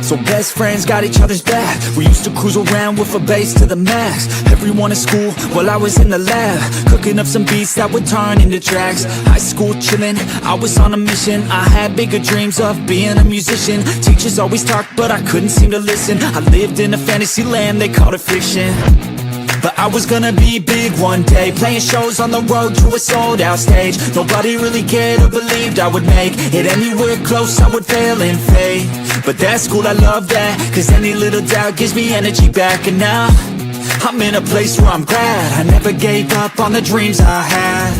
So best friends got each other's back. We used to cruise around with a bass to the max. Everyone in school while I was in the lab, cooking up some beats that would turn into tracks. High school chillin', I was on a mission. I had bigger dreams of being a musician. Teachers always talked but I couldn't seem to listen. I lived in a fantasy land, they called it fiction. But I was gonna be big one day, playing shows on the road to a sold out stage. Nobody really cared or believed I would make it anywhere close, I would fail and fade. But that's cool, I love that, cause any little doubt gives me energy back. And now, I'm in a place where I'm glad I never gave up on the dreams I had.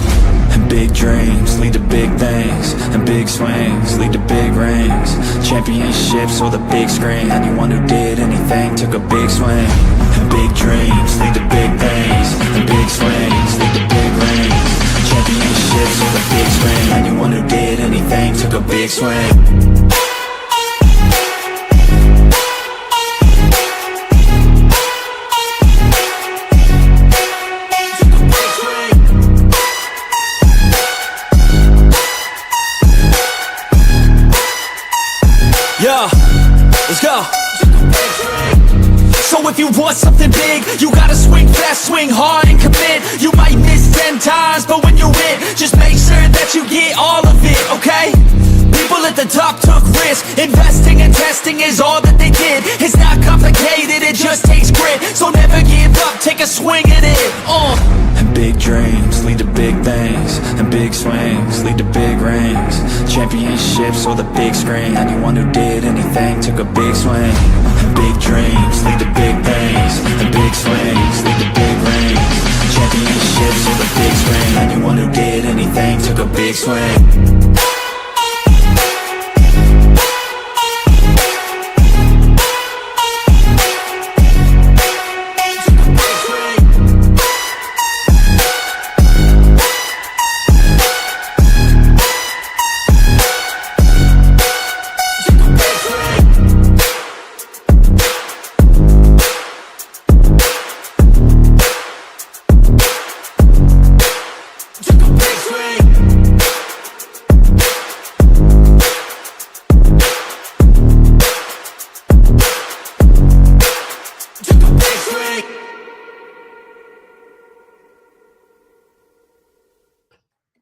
And big dreams lead to big things, and big swings lead to big rings. Championships or the big screen, anyone who did anything took a big swing. And big dreams lead to big things, and big swings lead to big rings. Championships or the big screen, anyone who did anything took a big swing. Yeah, let's go. So if you want something big, you gotta swing fast, swing hard and commit. You might miss 10 times, but when you hit, just make sure that you get all of it, okay? People at the top took risks. Investing and testing is all that they did. It's not complicated, it just takes grit. So never give up, take a swing at it. And big dreams lead to big things, and big swings lead to big rings. Championships or the big screen, anyone who did anything took a big swing. And big dreams lead to big things, and big swings lead to big rings. Championships or the big screen, anyone who did anything took a big swing.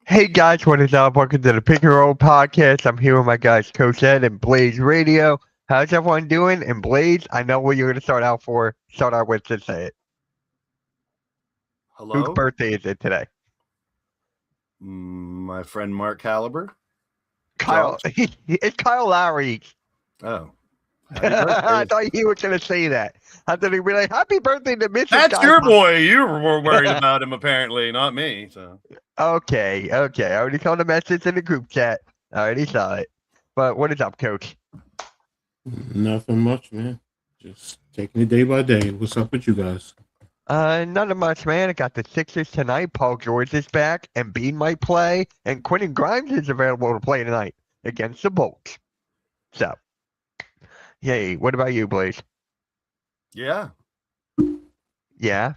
Hey guys, what is up? Welcome to the Pick Your Roll podcast. I'm here with my guys Coach Ed and Blaze Radio. How's everyone doing? And Blaze, I know what you're going to start out with to say it. Hello? Whose birthday is it today? My friend Mark Caliber. Kyle. It's Kyle Lowry. Oh. I thought you were going to say that. I thought he'd be like, happy birthday to Mr. That's Kyle. your boy. You were worried about him, apparently, not me. So. Okay. I already saw the message in the group chat. I already saw it. But what is up, Coach? Nothing much, man. Just taking it day by day. What's up with you guys? Nothing much, man. I got the Sixers tonight. Paul George is back. Embiid might play. And Quentin Grimes is available to play tonight against the Bolts. So, yay. What about you, Blaze? Yeah. Yeah?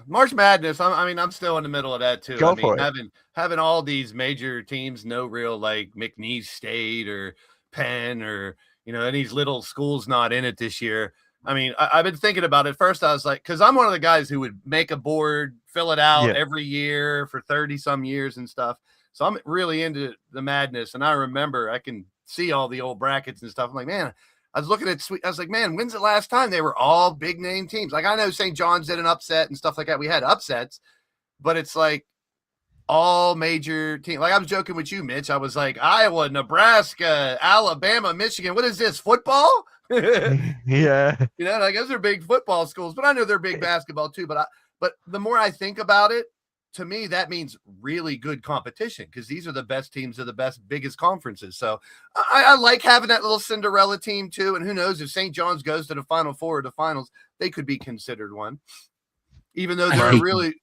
March Madness. I'm still in the middle of that, too. Go for it. Having all these major teams, no real, like, McNeese State or Penn or, any little schools not in it this year. I've been thinking about it. First, I was like, because I'm one of the guys who would make a board, fill it out every year for 30-some years and stuff. So I'm really into the madness. And I remember I can see all the old brackets and stuff. I'm like, man, I was looking at I was like, man, when's the last time they were all big name teams? Like, I know St. John's did an upset and stuff like that. We had upsets, but it's like all major teams. Like, I was joking with you, Mitch. I was like, Iowa, Nebraska, Alabama, Michigan. What is this, football? Yeah. Like, those are big football schools, but I know they're big basketball too. But the more I think about it, to me, that means really good competition because these are the best teams of the biggest conferences. So I like having that little Cinderella team too. And who knows if St. John's goes to the Final Four or the finals, they could be considered one, even though they're really,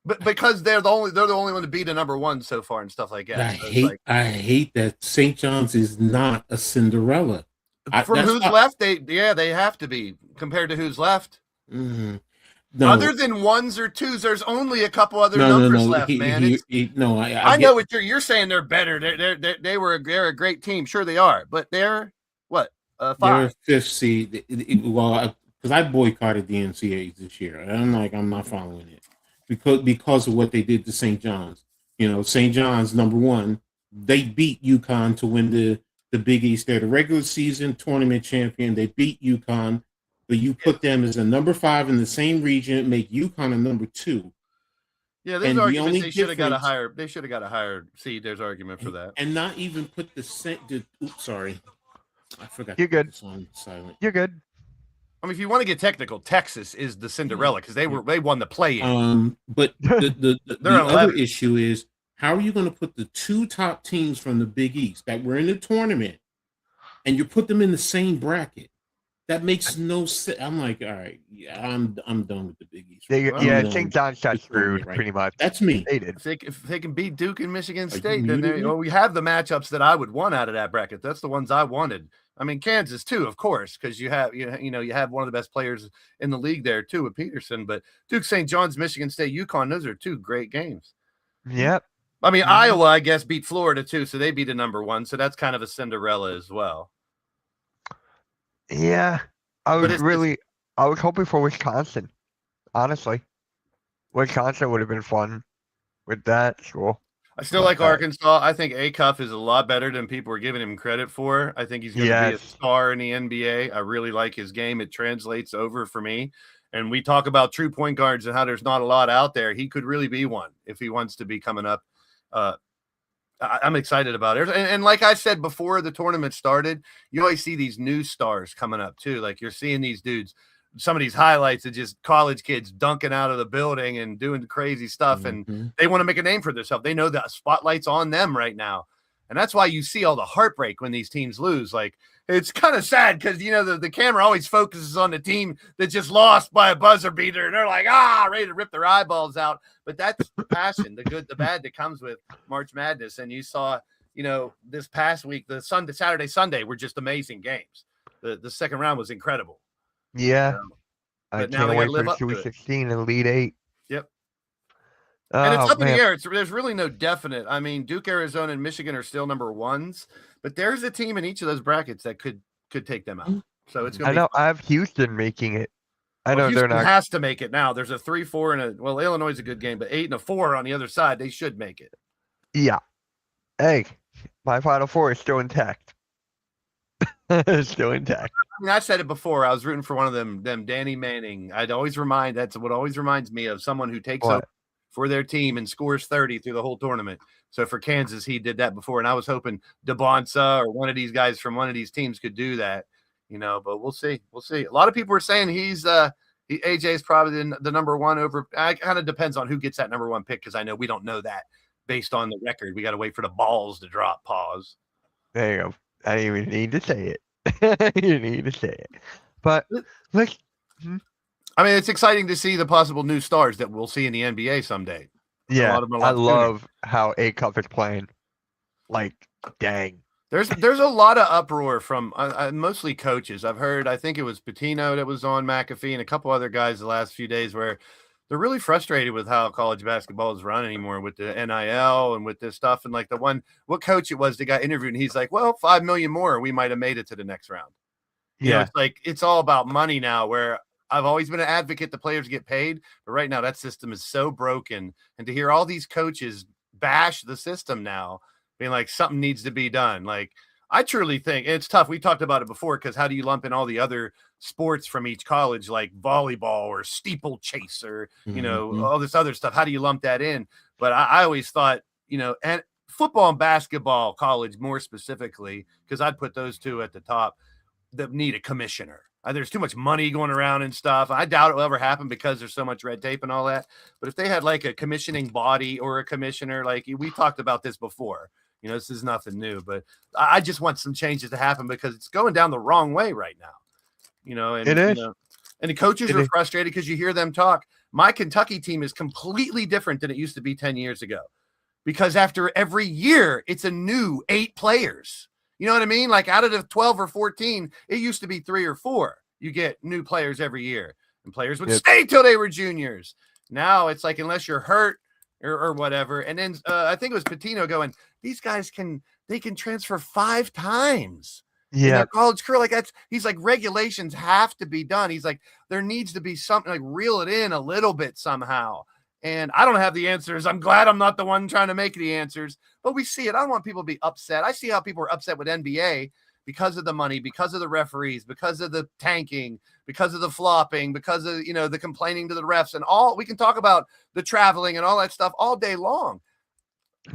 but because they're the only one to beat a number one so far and stuff like that. I hate that St. John's is not a Cinderella. From who's left, they have to be compared to who's left. Mm-hmm. No. Other than ones or twos, there's only a couple other numbers left, man. I know what you're saying. They're better. They're a great team. Sure they are, but they're what They're 5. a fifth seed. Well, because I boycotted the NCAAs this year, and I'm not following it because of what they did to St. John's. St. John's #1. They beat UConn to win the Big East. They're the regular season tournament champion. They beat UConn, but you put them as a #5 in the same region, make UConn a #2. Yeah, there's And the arguments only they should have got a difference- higher. They should have got a higher seed. There's argument for that. and not even put oops, sorry, I forgot. You're to put good. this on silent. You're good. I mean, if you want to get technical, Texas is the Cinderella because they won the play-in. But the They're other 11. issue is, how are you going to put the 2 top teams from the Big East that were in the tournament and you put them in the same bracket? That makes no sense. I'm like, all right, yeah, I'm done with the Big East. St. John's got screwed pretty much. That's me. They did. If they can beat Duke and Michigan Are State, you then muted me? we have the matchups that I would want out of that bracket. That's the ones I wanted. I mean, Kansas too, of course, because you have one of the best players in the league there too with Peterson. But Duke, St. John's, Michigan State, UConn, those are 2 great games. Yep. I mean, Iowa, I guess, beat Florida too, so they beat a #1. So that's kind of a Cinderella as well. Yeah. I But was hoping for Wisconsin. Honestly, Wisconsin would have been fun with that school. I still like Arkansas. I think Acuff is a lot better than people are giving him credit for. I think he's going to be a star in the NBA. I really like his game. It translates over for me. And we talk about true point guards and how there's not a lot out there. He could really be one if he wants to be coming up. I'm excited about it. And like I said before the tournament started, you always see these new stars coming up too. Like you're seeing these dudes, some of these highlights of just college kids dunking out of the building and doing crazy stuff. And they want to make a name for themselves. They know that spotlight's on them right now. And that's why you see all the heartbreak when these teams lose. Like, it's kind of sad because, the camera always focuses on the team that just lost by a buzzer beater. And they're like, ready to rip their eyeballs out. But that's the passion, the good, the bad that comes with March Madness. And you saw, this past week, the Saturday, Sunday were just amazing games. The second round was incredible. Yeah. I But now can't they wait gotta live for up to it. Sweet 16 and Elite 8. Yep. And it's Oh, up in the man. air. There's really no definite. I mean, Duke, Arizona, and Michigan are still #1s, but there's a team in each of those brackets that could take them out. So it's going I to be know. fun. I have Houston making it. I know Houston they're not. has to make it now. There's a 3-4 and Illinois is a good game, but 8 and a 4 on the other side. They should make it. Yeah. Hey, my Final Four is still intact. It's still intact. I mean, I said it before. I was rooting for one of them Danny Manning. That's what always reminds me of someone who takes What? over for their team and scores 30 through the whole tournament. So for Kansas, he did that before, and I was hoping DeBonsa or one of these guys from one of these teams could do that, but we'll see. We'll see. A lot of people are saying AJ is probably the #1 over. It kind of depends on who gets that #1 pick, because I know we don't know that based on the record. We got to wait for the balls to drop. Pause. There you go. I didn't even need to say it. You need to say it. But let's. I mean, it's exciting to see the possible new stars that we'll see in the NBA someday. Yeah, lot I sooner. love how Acuff is playing. Like, dang. There's a lot of uproar from mostly coaches. I think it was Pitino that was on McAfee and a couple other guys the last few days where they're really frustrated with how college basketball is run anymore with the NIL and with this stuff. And like what coach it was that got interviewed, and he's like, well, 5 million more, we might have made it to the next round. It's like, it's all about money now, where I've always been an advocate the players get paid, but right now that system is so broken. And to hear all these coaches bash the system now, being like something needs to be done. Like, I truly think it's tough. We talked about it before, because how do you lump in all the other sports from each college, like volleyball or steeplechase or, all this other stuff? How do you lump that in? But I always thought, and football and basketball college more specifically, because I'd put those two at the top, that need a commissioner. There's too much money going around and stuff. I doubt it will ever happen because there's so much red tape and all that. But if they had like a commissioning body or a commissioner, like we talked about this before, this is nothing new, but I just want some changes to happen because it's going down the wrong way right now. And It is. And the coaches are frustrated because you hear them talk. My Kentucky team is completely different than it used to be 10 years ago, because after every year, it's a new 8 players. You know what I mean? Like out of the 12 or 14, it used to be 3 or 4. You get new players every year, and players would stay till they were juniors. Now it's like, unless you're hurt or whatever. And then I think it was Pitino going, these guys they can transfer 5 times. in Yeah. their college career. Like he's like, regulations have to be done. He's like, there needs to be something, like reel it in a little bit somehow. And I don't have the answers. I'm glad I'm not the one trying to make the answers, but we see it. I don't want people to be upset. I see how people are upset with NBA because of the money, because of the referees, because of the tanking, because of the flopping, because of, the complaining to the refs and all. We can talk about the traveling and all that stuff all day long.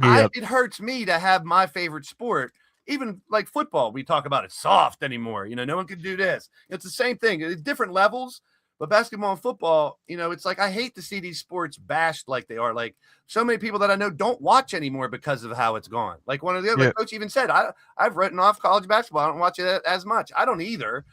Yep. It hurts me to have my favorite sport, even like football. We talk about it soft anymore. No one can do this. It's the same thing. It's different levels, but basketball and football, it's like, I hate to see these sports bashed like they are. Like so many people that I know don't watch anymore because of how it's gone. Like one of the other, like coach even said, I've written off college basketball. I don't watch it as much. I don't either,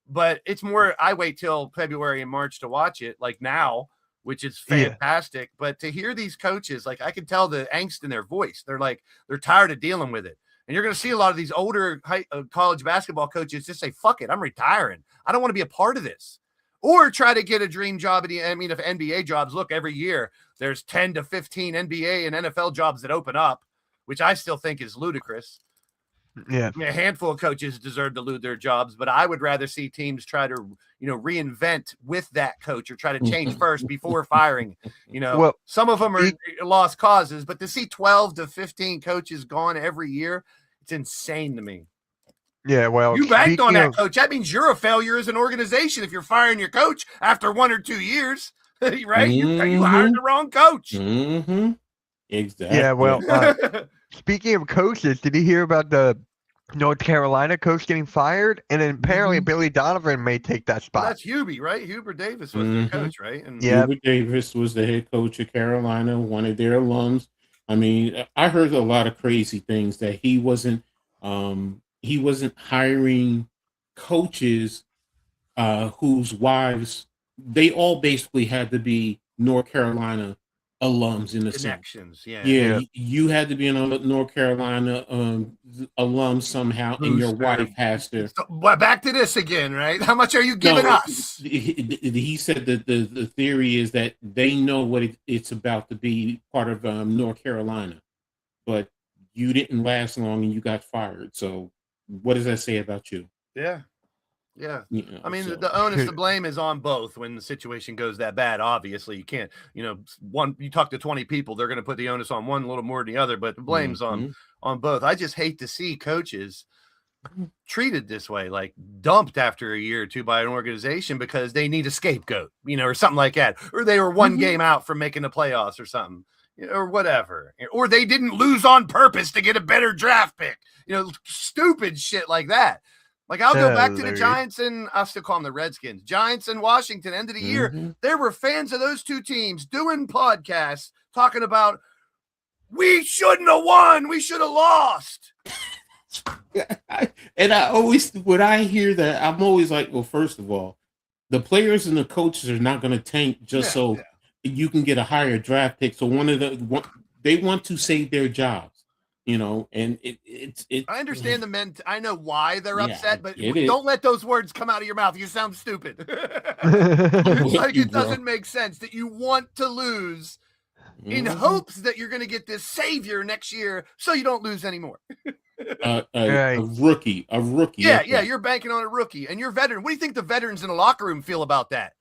but it's more, I wait till February and March to watch it, like now, which is fantastic. But to hear these coaches, like I can tell the angst in their voice. They're like, they're tired of dealing with it. And you're going to see a lot of these older college basketball coaches just say, fuck it, I'm retiring. I don't want to be a part of this. Or try to get a dream job. If NBA jobs, look, every year there's 10 to 15 NBA and NFL jobs that open up, which I still think is ludicrous. Yeah. A handful of coaches deserve to lose their jobs, but I would rather see teams try to, reinvent with that coach or try to change first before firing. Well, some of them are lost causes, but to see 12 to 15 coaches gone every year, it's insane to me. Yeah, well, you banked on that coach. That means you're a failure as an organization if you're firing your coach after 1 or 2 years, right? Mm-hmm. You hired the wrong coach. Mm-hmm. Exactly. Yeah, well, speaking of coaches, did you hear about the North Carolina coach getting fired? And then apparently Billy Donovan may take that spot. Well, that's Hubie, right? Hubert Davis was their coach, right? And Hubert Davis was the head coach of Carolina, one of their alums. I mean, I heard a lot of crazy things that he wasn't hiring coaches whose wives, they all basically had to be North Carolina alums in the connections. Yeah. You had to be a North Carolina alum somehow, and your wife has to. So, back to this again, right? How much are you giving us? He said that the theory is that they know what it's about to be part of North Carolina, but you didn't last long and you got fired. So what does that say about you? Yeah. I mean, the onus to blame is on both when the situation goes that bad. Obviously, you can't, you talk to 20 people, they're going to put the onus on one a little more than the other, but the blame's on both. I just hate to see coaches treated this way, like dumped after a year or two by an organization because they need a scapegoat, or something like that, or they were one game out from making the playoffs or something, or whatever, or they didn't lose on purpose to get a better draft pick, stupid shit like that. Like, I'll go back to the Giants and I'll still call them the Redskins. Giants and Washington, end of the year. There were fans of those two teams doing podcasts talking about, we shouldn't have won. We should have lost. And I always, when I hear that, I'm always like, well, first of all, the players and the coaches are not going to tank just so you can get a higher draft pick. So they want to save their jobs. And it's I understand the men. I know why they're upset, but don't let those words come out of your mouth. You sound stupid. Like it doesn't make sense that you want to lose in hopes that you're going to get this savior next year, so you don't lose anymore. A rookie. Yeah. You're banking on a rookie, and you're veteran. What do you think the veterans in the locker room feel about that?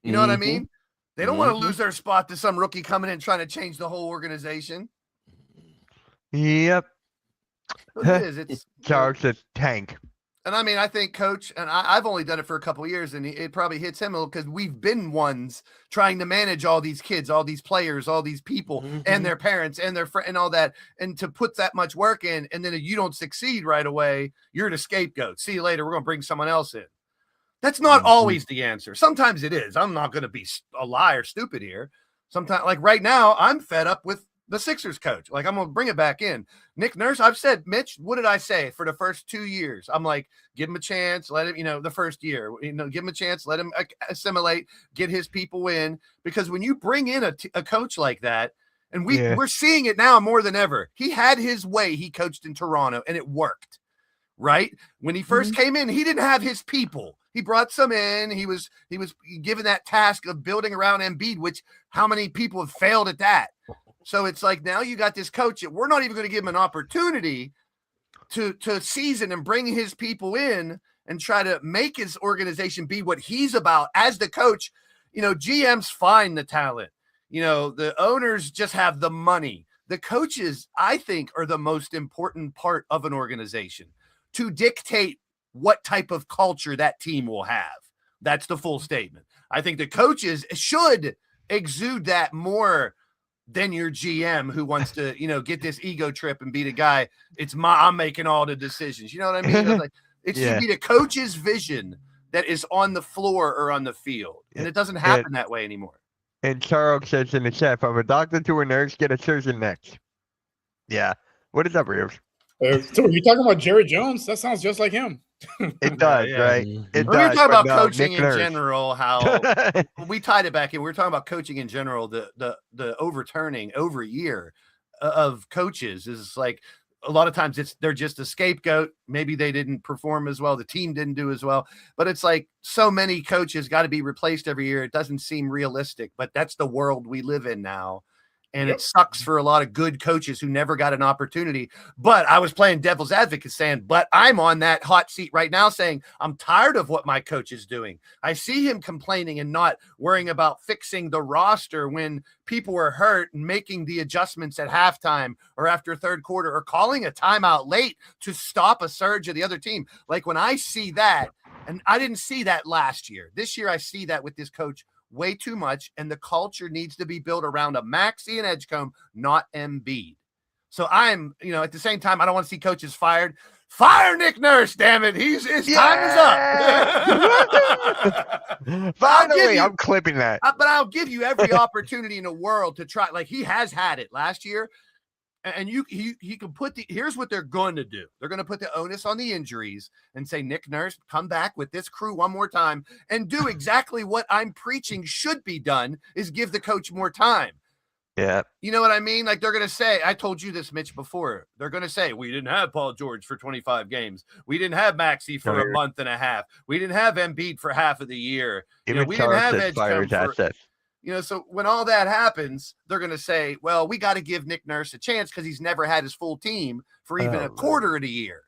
You know what I mean? They don't want to lose their spot to some rookie coming in trying to change the whole organization. Yep. It is. It's a tank. And I mean, I think coach, and I've only done it for a couple of years, and it probably hits him a little because we've been ones trying to manage all these kids, all these players, all these people and their parents and their friends and all that. And to put that much work in, and then if you don't succeed right away, you're the scapegoat. See you later. We're going to bring someone else in. That's not always the answer. Sometimes it is. I'm not going to be a lie or stupid here. Sometimes, like right now, I'm fed up with the Sixers coach. Like, I'm going to bring it back in. Nick Nurse, I've said, Mitch, what did I say for the first 2 years? I'm like, give him a chance. Let him, the first year, give him a chance. Let him assimilate, get his people in. Because when you bring in a coach like that, and we're seeing it now more than ever. He had his way. He coached in Toronto, and it worked, right? When he first came in, he didn't have his people. He brought some in. He was given that task of building around Embiid, which how many people have failed at that? So it's like now you got this coach that we're not even going to give him an opportunity to season and bring his people in and try to make his organization be what he's about as the coach. GMs find the talent. The owners just have the money. The coaches, I think, are the most important part of an organization to dictate what type of culture that team will have. That's the full statement. I think the coaches should exude that more than your GM who wants to, get this ego trip and be the guy. I'm making all the decisions. You know what I mean? It should be the coach's vision that is on the floor or on the field. And it doesn't happen that way anymore. And Charles says in the chat, from a doctor to a nurse, get a surgeon next. Yeah. What is up, Reeves? So you talking about Jerry Jones? That sounds just like him. It does, right? It we does. were talking about coaching Nick in Nurse. general, how we tied it back in. We were talking about coaching in general, the overturning over year of coaches is like a lot of times they're just a scapegoat. Maybe they didn't perform as well. The team didn't do as well, but it's like so many coaches got to be replaced every year. It doesn't seem realistic, but that's the world we live in now. And it sucks for a lot of good coaches who never got an opportunity. But I was playing devil's advocate saying, but I'm on that hot seat right now saying, I'm tired of what my coach is doing. I see him complaining and not worrying about fixing the roster when people were hurt and making the adjustments at halftime or after third quarter or calling a timeout late to stop a surge of the other team. Like when I see that, and I didn't see that last year. This year I see that with this coach way too much, and the culture needs to be built around a Maxey and Edgecombe, not Embiid. So I'm, at the same time, I don't want to see coaches fired. Fire Nick Nurse, damn it. His time is up. Finally, I'm clipping that. But I'll give you every opportunity in the world to try. Like he has had it last year. And he can put here's what they're going to do. They're going to put the onus on the injuries and say, Nick Nurse, come back with this crew one more time and do exactly what I'm preaching should be done is give the coach more time. Yeah. You know what I mean? Like they're going to say, I told you this, Mitch, before. They're going to say, we didn't have Paul George for 25 games. We didn't have Maxey for a month and a half. We didn't have Embiid for half of the year. We didn't have Edgecombe for... So when all that happens, they're going to say, well, we got to give Nick Nurse a chance because he's never had his full team for even a quarter of the year.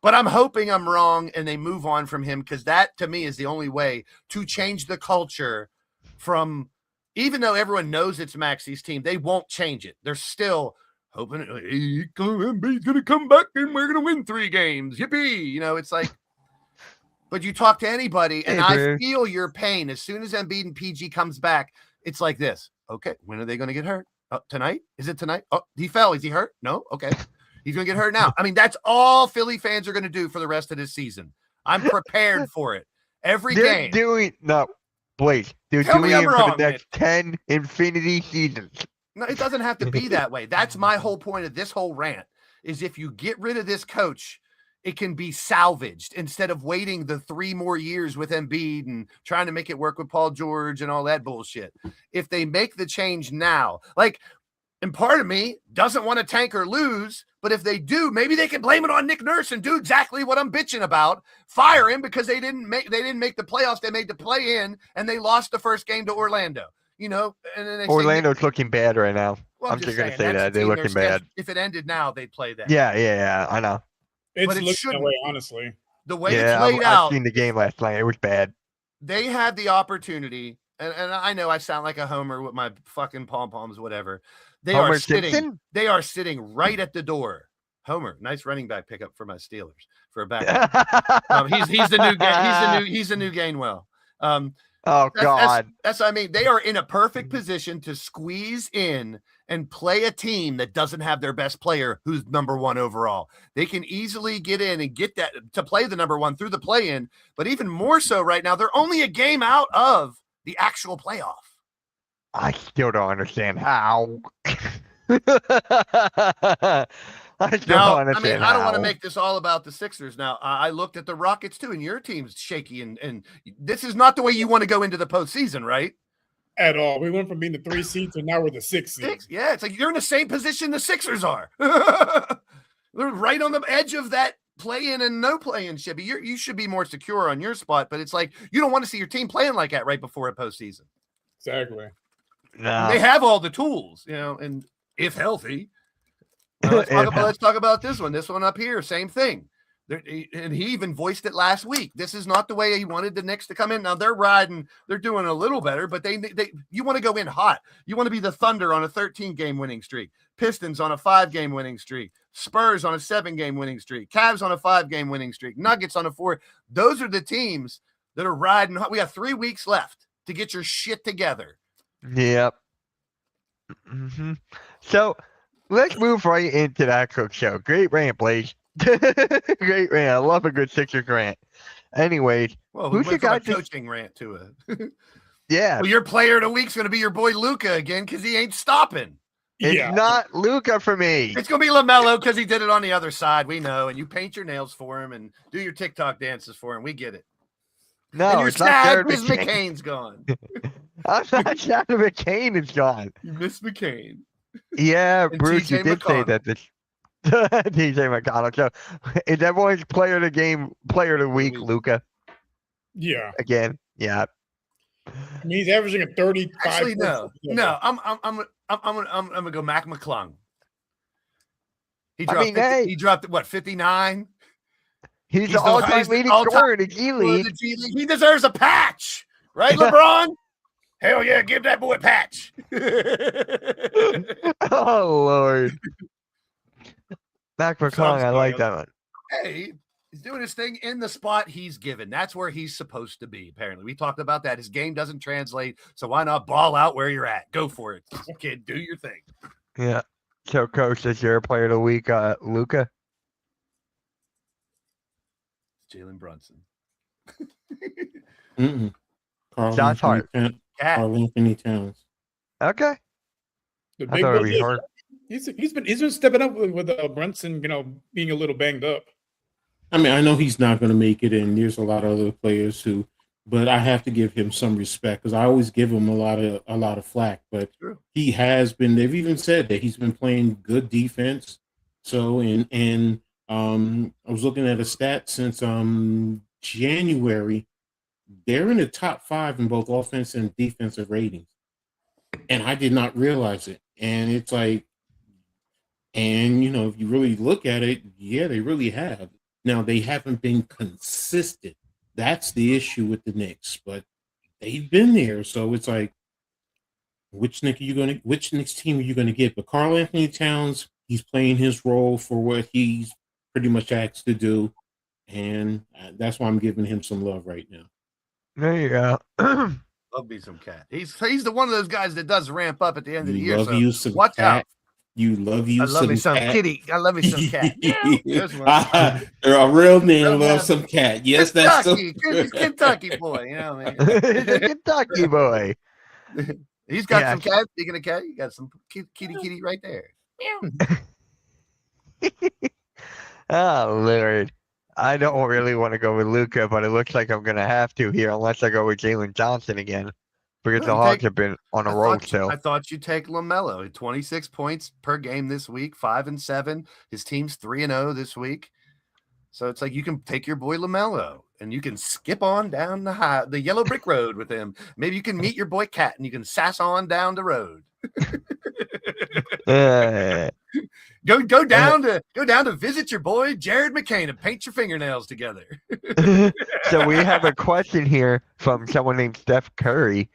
But I'm hoping I'm wrong and they move on from him because that, to me, is the only way to change the culture from, even though everyone knows it's Maxey's team, they won't change it. They're still hoping he's going to come back and we're going to win 3 games. Yippee! It's like, but you talk to anybody, and I feel your pain. As soon as Embiid and PG comes back, it's like this. Okay, when are they going to get hurt? Tonight? Is it tonight? Oh, he fell. Is he hurt? No? Okay. He's going to get hurt now. I mean, that's all Philly fans are going to do for the rest of this season. I'm prepared for it. Every game. They're doing it for the next 10 infinity seasons. No, it doesn't have to be that way. That's my whole point of this whole rant, is if you get rid of this coach, it can be salvaged instead of waiting the 3 more years with Embiid and trying to make it work with Paul George and all that bullshit. If they make the change now, and part of me doesn't want to tank or lose, but if they do, maybe they can blame it on Nick Nurse and do exactly what I'm bitching about. Fire him because they didn't make the playoffs. They made the play in and they lost the first game to Orlando. And then Orlando's looking bad right now. Well, I'm just going to say that they're looking bad. If it ended now, they'd play that. Yeah, I know. It's looking that way, honestly. The way it's laid out. I've seen the game last night. It was bad. They had the opportunity, and I know I sound like a homer with my fucking pom-poms, whatever. They are sitting right at the door. Homer, nice running back pickup for my Steelers for a back. He's the new Gainwell. That's what I mean. They are in a perfect position to squeeze in and play a team that doesn't have their best player who's number 1 overall. They can easily get in and get that to play the number 1 through the play-in, but even more so right now, they're only a game out of the actual playoff. I still don't understand how. I don't want to make this all about the Sixers. Now, I looked at the Rockets too, and your team's shaky, and this is not the way you want to go into the postseason, right? At all. We went from being the 3 seed to now we're the 6 seed. Yeah, it's like you're in the same position the Sixers are. They're right on the edge of that play-in and no play-in shit. But you should be more secure on your spot, but it's like you don't want to see your team playing like that right before a postseason. Exactly. No. They have all the tools, and if healthy. Let's talk about this one. This one up here, same thing. And he even voiced it last week. This is not the way he wanted the Knicks to come in. Now they're riding, they're doing a little better, but you want to go in hot. You want to be the Thunder on a 13-game winning streak, Pistons on a 5-game winning streak, Spurs on a 7-game winning streak, Cavs on a 5-game winning streak, Nuggets on a 4. Those are the teams that are riding hot. We have 3 weeks left to get your shit together. Yep. Mm-hmm. So let's move right into that cook show. Great rant, Blaze. Great rant. I love a good Sixers rant. Anyways, well, who's your guy? Coaching rant to a yeah. Well, your player of the week's going to be your boy Luka again because he ain't stopping. It's not Luka for me. It's going to be LaMelo because he did it on the other side. We know, and you paint your nails for him and do your TikTok dances for him. We get it. No, and you're it's not sad Jared because McCain. McCain's gone. I'm not sad McCain is gone. You miss McCain. Yeah, And Bruce, you TJ did say McConnell. that. This TJ McConnell. So is everyone's player of the game, player of the week, Luka? Yeah. Again, yeah. I mean, he's averaging a 35. Actually, no. I'm gonna go Mac McClung. He dropped what, 59? He's the all-time leading scorer in the G League. He deserves a patch, right, LeBron? Hell yeah, give that boy a patch. Oh Lord. Mac McClung, I like that one. Hey, he's doing his thing in the spot he's given. That's where he's supposed to be, apparently. We talked about that. His game doesn't translate, so why not ball out where you're at? Go for it, kid. Do your thing. Yeah. So, Coach, is your player of the week Luka? Jalen Brunson. Josh Hart. Karl Anthony Towns. Okay. The I big thought it'd boy, be hard. he's been stepping up with Brunson, being a little banged up. I mean, I know he's not going to make it, and there's a lot of other players who, but I have to give him some respect because I always give him a lot of flack. But he has been. They've even said that he's been playing good defense. So, and I was looking at a stat since January, they're in the top 5 in both offense and defensive ratings, and I did not realize it. And it's like, and if you really look at it, yeah, they really have. Now, they haven't been consistent. That's the issue with the Knicks, but they've been there. So it's like, which Knicks team are you going to get? But Karl Anthony Towns, he's playing his role for what he's pretty much asked to do. And that's why I'm giving him some love right now. There you go. Love me some Cat. He's the one of those guys that does ramp up at the end of the year. Love you some watch Cat. out. You love you I love me some Cat. kitty. I love me some Cat. A real man loves some Cat. Yes, that's so Kentucky. Kentucky boy. You know what I mean? He's a Kentucky boy. He's got some Cat. Speaking of Cat, you got some kitty right there. Oh Lord. I don't really want to go with Luka, but it looks like I'm going to have to here unless I go with Jalen Johnson again because the Hawks have been on a roll still. I thought you'd take LaMelo. 26 points per game this week, 5-7. His team's 3-0 this week. So it's like you can take your boy LaMelo and you can skip on down the yellow brick road with him. Maybe you can meet your boy Cat and you can sass on down the road. Go down to visit your boy Jared McCain and paint your fingernails together. So we have a question here from someone named Steph Curry.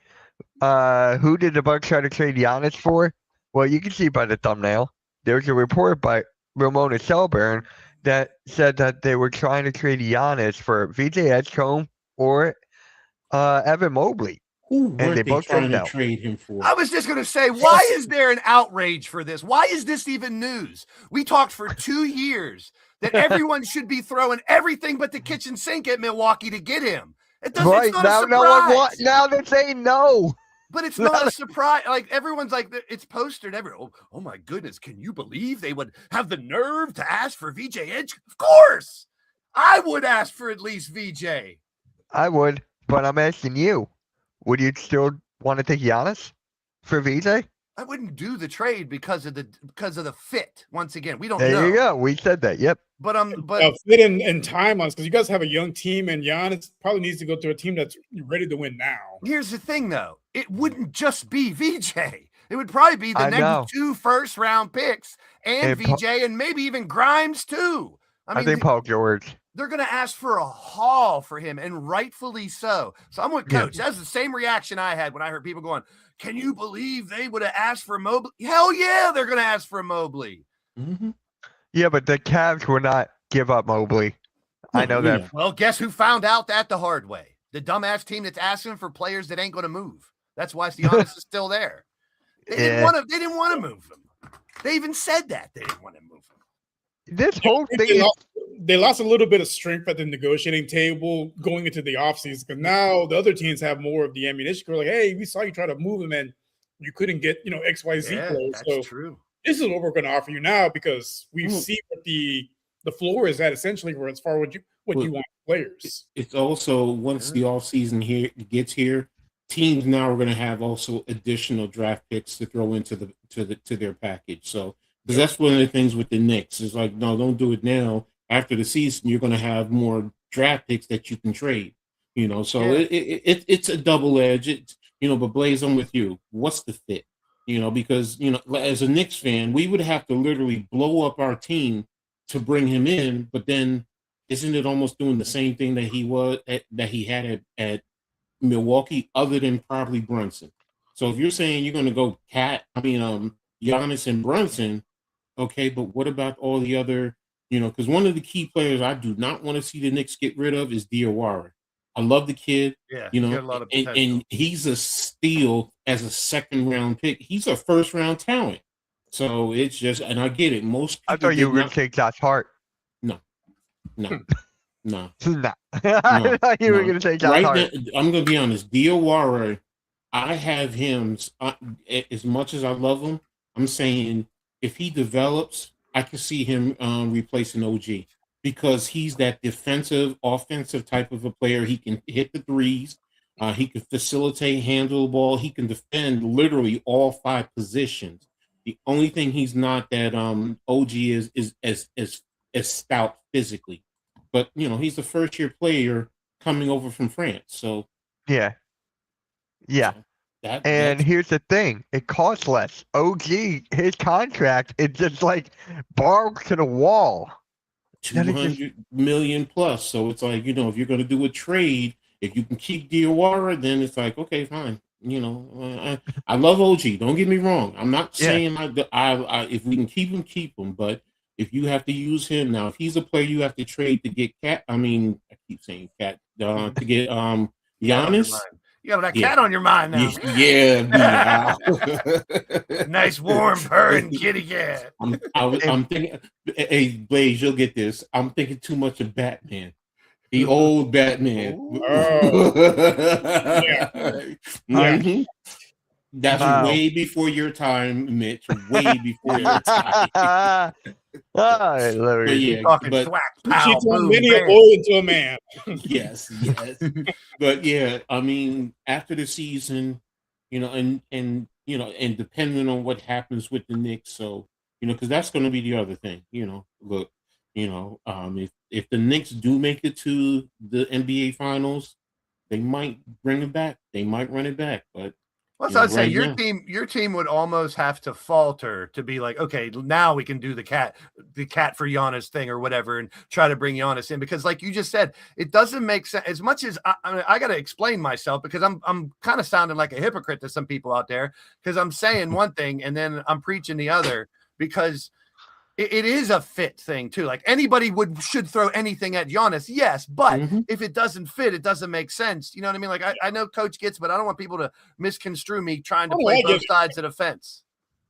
Who did the Bucks try to trade Giannis for? Well, you can see by the thumbnail. There's a report by Ramona Shelburne that said that they were trying to trade Giannis for VJ Edgecombe or Evan Mobley. Who were they both trying said to no. trade him for? I was just going to say, why is there an outrage for this? Why is this even news? We talked for 2 years that everyone should be throwing everything but the kitchen sink at Milwaukee to get him. It's not a surprise. Now they're saying no. But it's not a surprise. Like everyone's like, it's postered everywhere. Oh my goodness. Can you believe they would have the nerve to ask for VJ Edge? Of course. I would ask for at least VJ. I would, but I'm asking you. Would you still want to take Giannis for VJ? I wouldn't do the trade because of the fit. Once again, we don't know. There you go. We said that. Yep. But fit in time on because you guys have a young team and Giannis probably needs to go to a team that's ready to win now. Here's the thing, though. It wouldn't just be VJ. It would probably be the I know. next 2 first-round picks and And VJ and maybe even Grimes too. I think Paul George. They're going to ask for a haul for him, and rightfully so. So I'm with Coach. That's the same reaction I had when I heard people going, can you believe they would have asked for Mobley? Hell yeah, they're going to ask for Mobley. Mm-hmm. Yeah, but the Cavs will not give up Mobley. I know that. Yeah. Well, guess who found out that the hard way? The dumbass team that's asking for players that ain't going to move. That's why Giannis is still there. They didn't want to move him. They even said that they didn't want to move him. This whole thing they lost a little bit of strength at the negotiating table going into the offseason because now the other teams have more of the ammunition. We're like, hey, we saw you try to move him and you couldn't get, XYZ players. That's so true. This is what we're going to offer you now because we see what the floor is at essentially for as far as what you want players. It's also once the offseason here gets here, teams now are going to have also additional draft picks to throw into their package. So because that's one of the things with the Knicks is like, no, don't do it now. After the season, you're going to have more draft picks that you can trade. So it's a double edge. But Blaze, I'm with you. What's the fit? Because as a Knicks fan, we would have to literally blow up our team to bring him in. But then, isn't it almost doing the same thing that he had at Milwaukee, other than probably Brunson? So if you're saying you're going to go Giannis and Brunson, okay, but what about all the other? Because one of the key players I do not want to see the Knicks get rid of is Diawara. I love the kid. Yeah, he got a lot of potential. and he's a steal as a second-round pick. He's a first-round talent. So it's just, and I get it. Most people I thought you were going to take Josh Hart. No. No. I thought you were going to take Josh Hart. Now, I'm going to be honest. Diawara, I have him, as much as I love him, I'm saying if he develops, I can see him replacing OG because he's that defensive, offensive type of a player. He can hit the threes. He can facilitate, handle the ball. He can defend literally all 5 positions. The only thing he's not that OG is as stout physically. But, he's a first-year player coming over from France. So yeah. And here's the thing. It costs less. OG, his contract is just like barbed to the wall. $200 million plus. So it's like, if you're going to do a trade, if you can keep Diawara, then it's like, okay, fine. I love OG. Don't get me wrong. I'm not saying if we can keep him. But if you have to use him now, if he's a player you have to trade to get Cat. I keep saying Cat to get Giannis. You got that cat on your mind now. Yeah. Nice, warm, purring kitty cat. I'm thinking, hey, Blaze, you'll get this. I'm thinking too much of Batman. The old Batman. Yeah. That's way before your time, Mitch. Way before your time. She turned many a boy into a man. Yes. But after the season, and depending on what happens with the Knicks, so because that's going to be the other thing. Look, if the Knicks do make it to the NBA Finals, they might bring it back. They might run it back, but. Well, so I'd say your team would almost have to falter to be like, okay, now we can do the cat for Giannis thing or whatever, and try to bring Giannis in because, like you just said, it doesn't make sense. As much as I got to explain myself because I'm kind of sounding like a hypocrite to some people out there because I'm saying one thing and then I'm preaching the other because it is a fit thing too. Like anybody should throw anything at Giannis, yes, but if it doesn't fit, it doesn't make sense. You know what I mean? Like I know Coach gets, but I don't want people to misconstrue me trying to play both sides of the fence.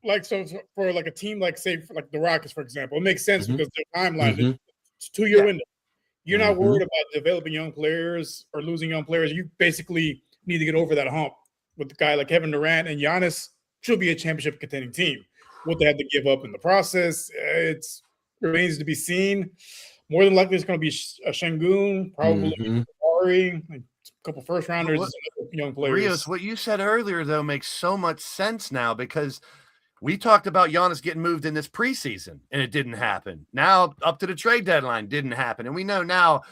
Like so, for like a team like say for like the Rockets, for example, it makes sense because their timeline it's 2-year window. You're not worried about developing young players or losing young players. You basically need to get over that hump with a guy like Kevin Durant and Giannis should be a championship contending team. What they had to give up in the process, it remains to be seen. More than likely, it's going to be a Şengün, probably Ari, a couple first rounders, young players. Rios, what you said earlier though makes so much sense now because we talked about Giannis getting moved in this preseason and it didn't happen. Now up to the trade deadline didn't happen, and we know now.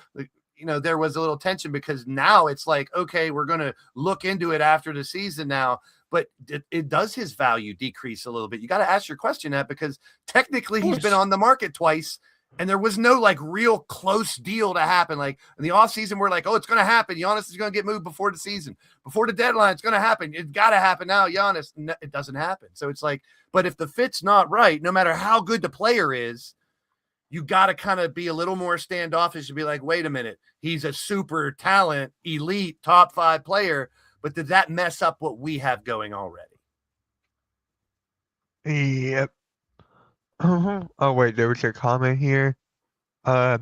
There was a little tension because now it's like, okay, we're going to look into it after the season now. but it does his value decrease a little bit? You got to ask your question that, because technically he's been on the market twice and there was no like real close deal to happen. Like in the offseason, we're like, oh, it's going to happen. Giannis is going to get moved before the season, before the deadline. It's going to happen. It's got to happen now, Giannis. It doesn't happen. So it's like, but if the fit's not right, no matter how good the player is, you got to kind of be a little more standoffish and be like, wait a minute, he's a super talent, elite, top 5 player, but did that mess up what we have going already? Yep. Oh, wait, there was a comment here. Oh,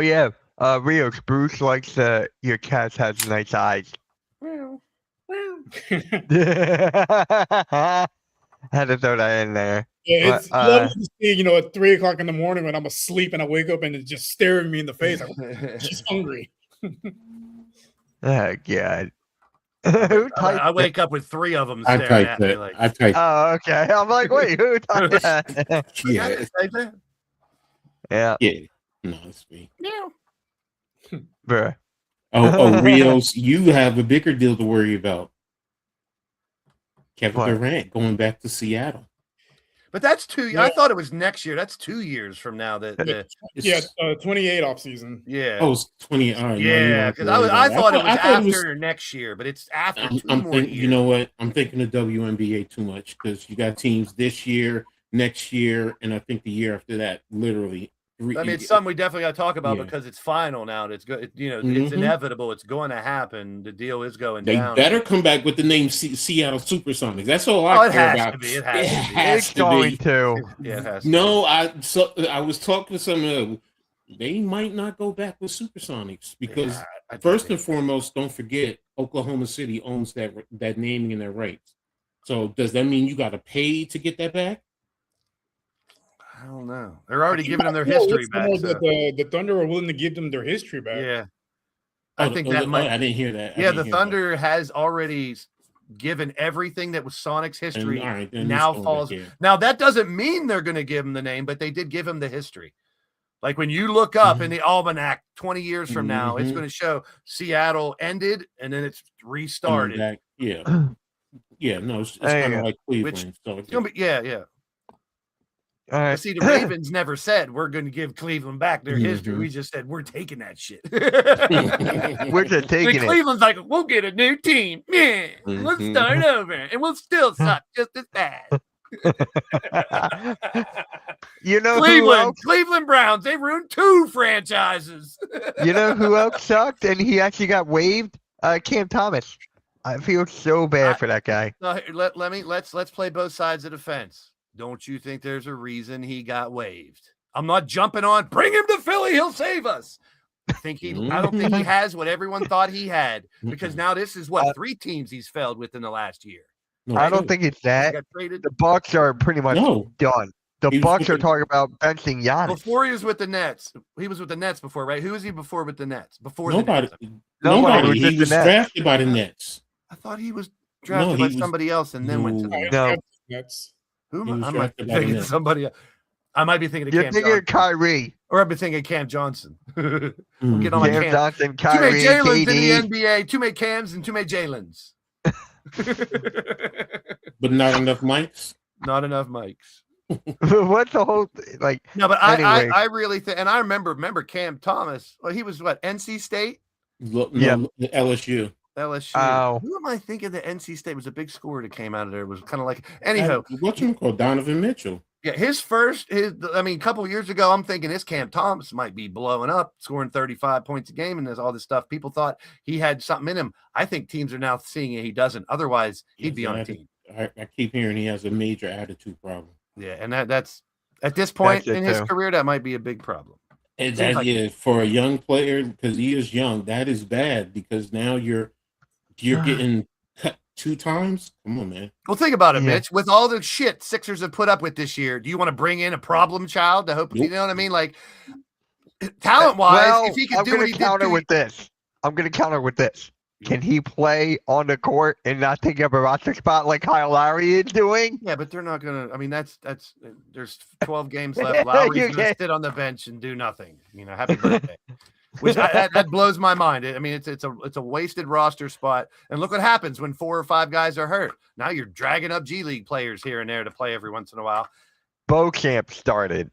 yeah. Rios, Bruce likes your cat has nice eyes. Well. Had to throw that in there. Yeah, it's lovely to see, at 3 o'clock in the morning when I'm asleep and I wake up and it's just staring me in the face. She's hungry. Oh, God. I wake up with 3 of them staring at me. Like, I typed. Oh, okay. I'm like, wait, who typed that? Yeah. Yeah. No, it's me. Bruh. Oh, Rios, you have a bigger deal to worry about. Kevin Durant going back to Seattle. But that's 2 years. I thought it was next year. That's 2 years from now. 28 off season. Yeah. Oh, it's 20. All right, yeah, because I thought it was after next year, but it's after two more years. You know what? I'm thinking of WNBA too much, because you got teams this year, next year, and I think the year after that. Literally. It's something we definitely got to talk about, because it's final now. It's good. It's inevitable. It's going to happen. The deal is going down. They better come back with the name Seattle Supersonics. That's all I care about. It has to be. Going to. Yeah, it has to no, I was talking to some. They might not go back with Supersonics because first and foremost, don't forget Oklahoma City owns that naming and their rights. So does that mean you got to pay to get that back? I don't know. They're already giving them their history back. So. The Thunder are willing to give them their history back. Yeah. I think that might. I didn't hear that. Yeah, the Thunder has already given everything that was Sonic's history. And now falls. Now, that doesn't mean they're going to give him the name, but they did give him the history. Like when you look up in the almanac 20 years from now, it's going to show Seattle ended and then it's restarted. Yeah. Yeah, no, it's kind of like Cleveland. So it's going to be, yeah. See, the Ravens never said we're going to give Cleveland back their history. We just said we're taking that shit. We're just taking it. Cleveland's like, we'll get a new team. Yeah, let's start over, and we'll still suck just as bad. Cleveland Browns. They ruined 2 franchises. You know who else sucked, and he actually got waived? Cam Thomas. I feel so bad for that guy. Let's play both sides of the fence. Don't you think there's a reason he got waived? I'm not jumping on, bring him to Philly, he'll save us. I don't think he has what everyone thought he had, because now this is 3 teams he's failed with in the last year. No, I don't think it's that. The Bucks are pretty much done. The Bucks are talking about benching Giannis. Before he was with the Nets. He was with the Nets before, right? Who was he before with the Nets? Nobody. Nobody. He was drafted by the Nets. I thought he was drafted by somebody else and then went to the Nets. Who am I? I might be thinking of somebody else. I might be thinking of You're Cam thinking Johnson. Of Kyrie. Or I've been thinking of Cam Johnson. I'm getting on my Cam Johnson, Kyrie, too many Jalen's in KD. the NBA. Too many Cams and too many Jalen's. But not enough mics? Not enough mics. What's the whole like? No, but anyway. I really think, and I remember Cam Thomas. Well, he was what, NC State? LSU. LSU. Oh. Who am I thinking that NC State was a big scorer that came out of there? It was kind of like, anyhow. What's him called? Donovan Mitchell. Yeah, a couple of years ago, I'm thinking this Cam Thomas might be blowing up, scoring 35 points a game, and there's all this stuff. People thought he had something in him. I think teams are now seeing it. He doesn't. Otherwise, he'd be on a team. I keep hearing he has a major attitude problem. Yeah, and that's at this point in his career, that might be a big problem. And for a young player, because he is young, that is bad, because now you're getting cut 2 times. Come on, man. Well, think about it, Mitch. With all the shit Sixers have put up with this year, do you want to bring in a problem child to hope? You know what I mean? Like, talent-wise, if he could do what he did. I'm going to counter with this. Can he play on the court and not take up a roster spot like Kyle Lowry is doing? Yeah, but they're not going to. I mean, that's there's 12 games left. Lowry's going to sit on the bench and do nothing. Happy birthday. which that blows my mind. I mean, it's a wasted roster spot. And look what happens when 4 or 5 guys are hurt. Now you're dragging up G League players here and there to play every once in a while. Beauchamp started.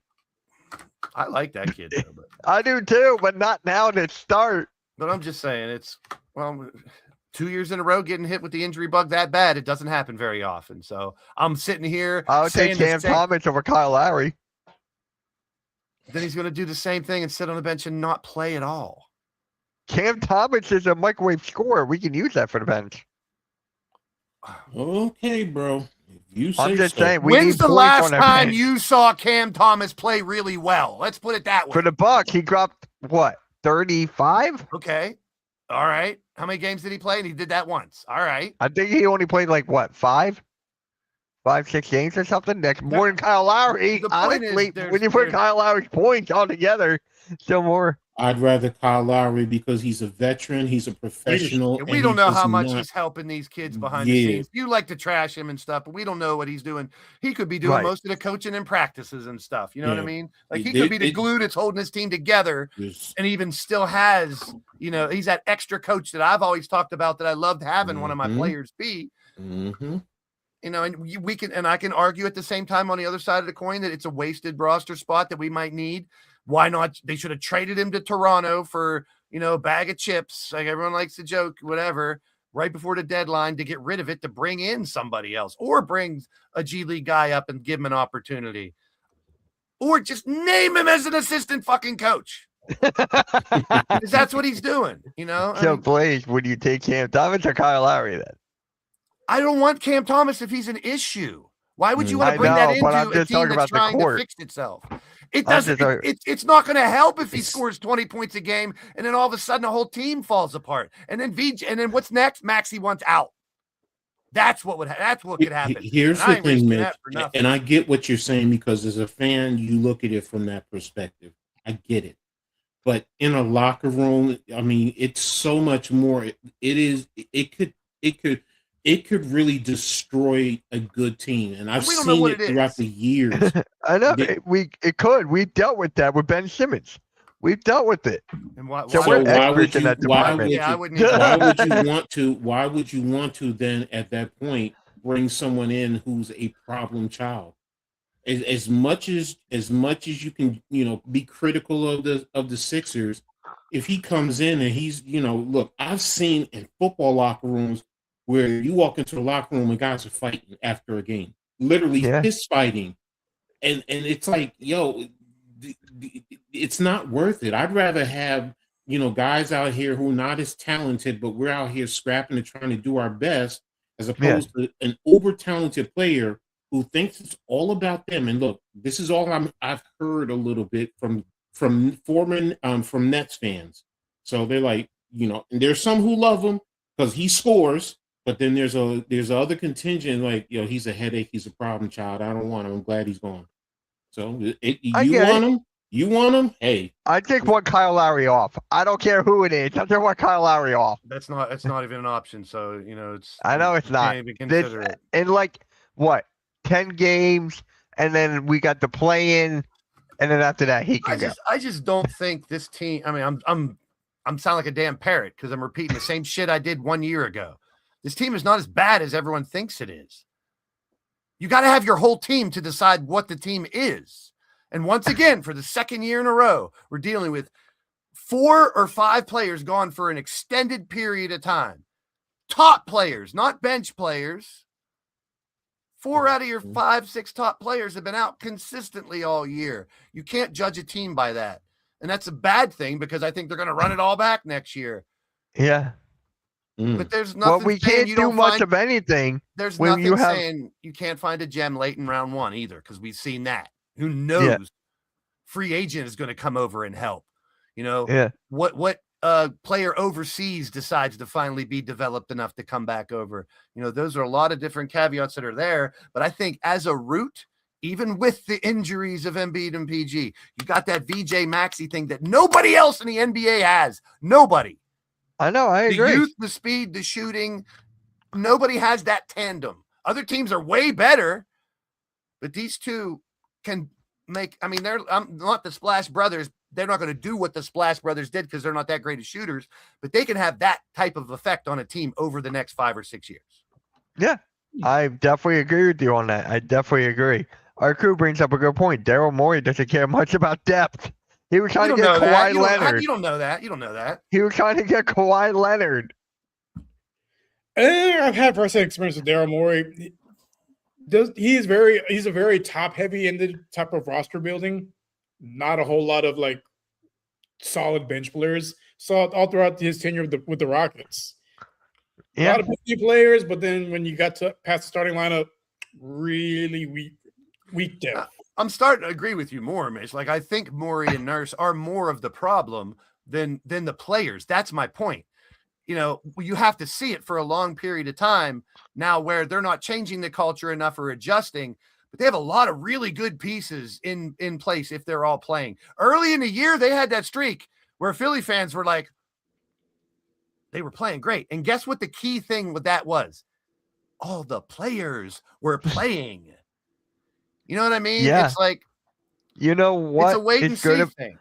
I like that kid, though, but I do too, but not now to start. But I'm just saying, 2 years in a row getting hit with the injury bug that bad, it doesn't happen very often. So I'm sitting here. I would take Cam Thomas over Kyle Lowry. Then he's going to do the same thing and sit on the bench and not play at all. Cam Thomas is a microwave scorer. We can use that for the bench. Okay, bro. You say I'm just so. saying. When's the last time bench. you saw Cam Thomas play really well? Let's put it that way. For the Bucks, he dropped what, 35? Okay. All right. How many games did he play? And he did that once. All right. I think he only played like what, 5, 6 games or something. That's more than Kyle Lowry. The point is, Honestly, when you put Kyle Lowry's points all together, still more. I'd rather Kyle Lowry because he's a veteran, he's a professional. And we don't know how much he's helping these kids behind the scenes. You like to trash him and stuff, but we don't know what he's doing. He could be doing most of the coaching and practices and stuff. You know what I mean? Like he could be the glue that's holding his team together and even still has, he's that extra coach that I've always talked about that I loved having one of my players be. Mm-hmm. And we can, and I can argue at the same time on the other side of the coin that it's a wasted roster spot that we might need. Why not? They should have traded him to Toronto for, a bag of chips. Like everyone likes to joke, whatever, right before the deadline to get rid of it, to bring in somebody else or bring a G League guy up and give him an opportunity or just name him as an assistant fucking coach. Because that's what he's doing, So, Blaze, would you take Cam Thomas or Kyle Lowry then? I don't want Cam Thomas if he's an issue. Why would you want to bring that into a team that's trying to fix itself? It doesn't. It's not going to help if he scores 20 points a game and then all of a sudden the whole team falls apart. And then VJ, and then what's next? Maxey wants out. That's what could happen. Here's the thing, Mitch, and I get what you're saying because as a fan, you look at it from that perspective. I get it, but in a locker room, I mean, it's so much more. It could really destroy a good team, and I've seen it throughout the years. I know it could. We dealt with that with Ben Simmons. We've dealt with it. And why would you want to then at that point bring someone in who's a problem child? As much as you can, be critical of the Sixers, if he comes in and he's, look, I've seen in football locker rooms where you walk into the locker room and guys are fighting after a game, literally fist fighting. And it's like, it's not worth it. I'd rather have, guys out here who are not as talented, but we're out here scrapping and trying to do our best as opposed to an uber talented player who thinks it's all about them. And look, this is all I've heard a little bit from Nets fans. So they're like, and there's some who love him because he scores. But then there's other contingent like, he's a headache, he's a problem child. I don't want him. I'm glad he's gone. So you want him? Hey, I just want Kyle Lowry off. I don't care who it is. I just want Kyle Lowry off. That's not even an option. So it's. I know it's not. Can't even consider it. And like what, 10 games, and then we got the play-in, and then after that he can go. I just don't think this team. I mean, I'm sound like a damn parrot because I'm repeating the same shit I did 1 year ago. This team is not as bad as everyone thinks it is. You got to have your whole team to decide what the team is. And once again, for the second year in a row, we're dealing with 4 or 5 players gone for an extended period of time. Top players, not bench players. 4 out of your 5, 6 top players have been out consistently all year. You can't judge a team by that. And that's a bad thing because I think they're going to run it all back next year. Yeah. But there's nothing. Well, we can't do much of anything. There's nothing saying you can't find a gem late in round 1 either, because we've seen that. Who knows? Free agent is going to come over and help. What player overseas decides to finally be developed enough to come back over? Those are a lot of different caveats that are there. But I think as a root, even with the injuries of Embiid and PG, you got that VJ Maxey thing that nobody else in the NBA has. Nobody. I know, I agree. The youth, the speed, the shooting, nobody has that tandem. Other teams are way better, but these two can make. I mean, they're not the Splash Brothers they're not going to do what the Splash Brothers did because they're not that great of shooters, but they can have that type of effect on a team over the next 5 or 6 years. Yeah, I definitely agree with you on that. I definitely agree. Our crew brings up a good point. Daryl Morey doesn't care much about depth. He was trying to get Kawhi Leonard. You don't know that. You don't know that. He was trying to get Kawhi Leonard. I've had first-hand experience with Daryl Morey. He's a very top-heavy ended type of roster building. Not a whole lot of like solid bench players. Saw it all throughout his tenure with the Rockets. A lot of big players, but then when you got to past the starting lineup, really weak depth. I'm starting to agree with you more, Mitch. Like, I think Morey and Nurse are more of the problem than the players. That's my point. You know, you have to see it for a long period of time now where they're not changing the culture enough or adjusting, but they have a lot of really good pieces in place if they're all playing. Early in the year, they had that streak where Philly fans were like, they were playing great. And guess what the key thing with that was? All the players were playing. You know what I mean? Yeah. It's like, you know what? It's a wait and see thing.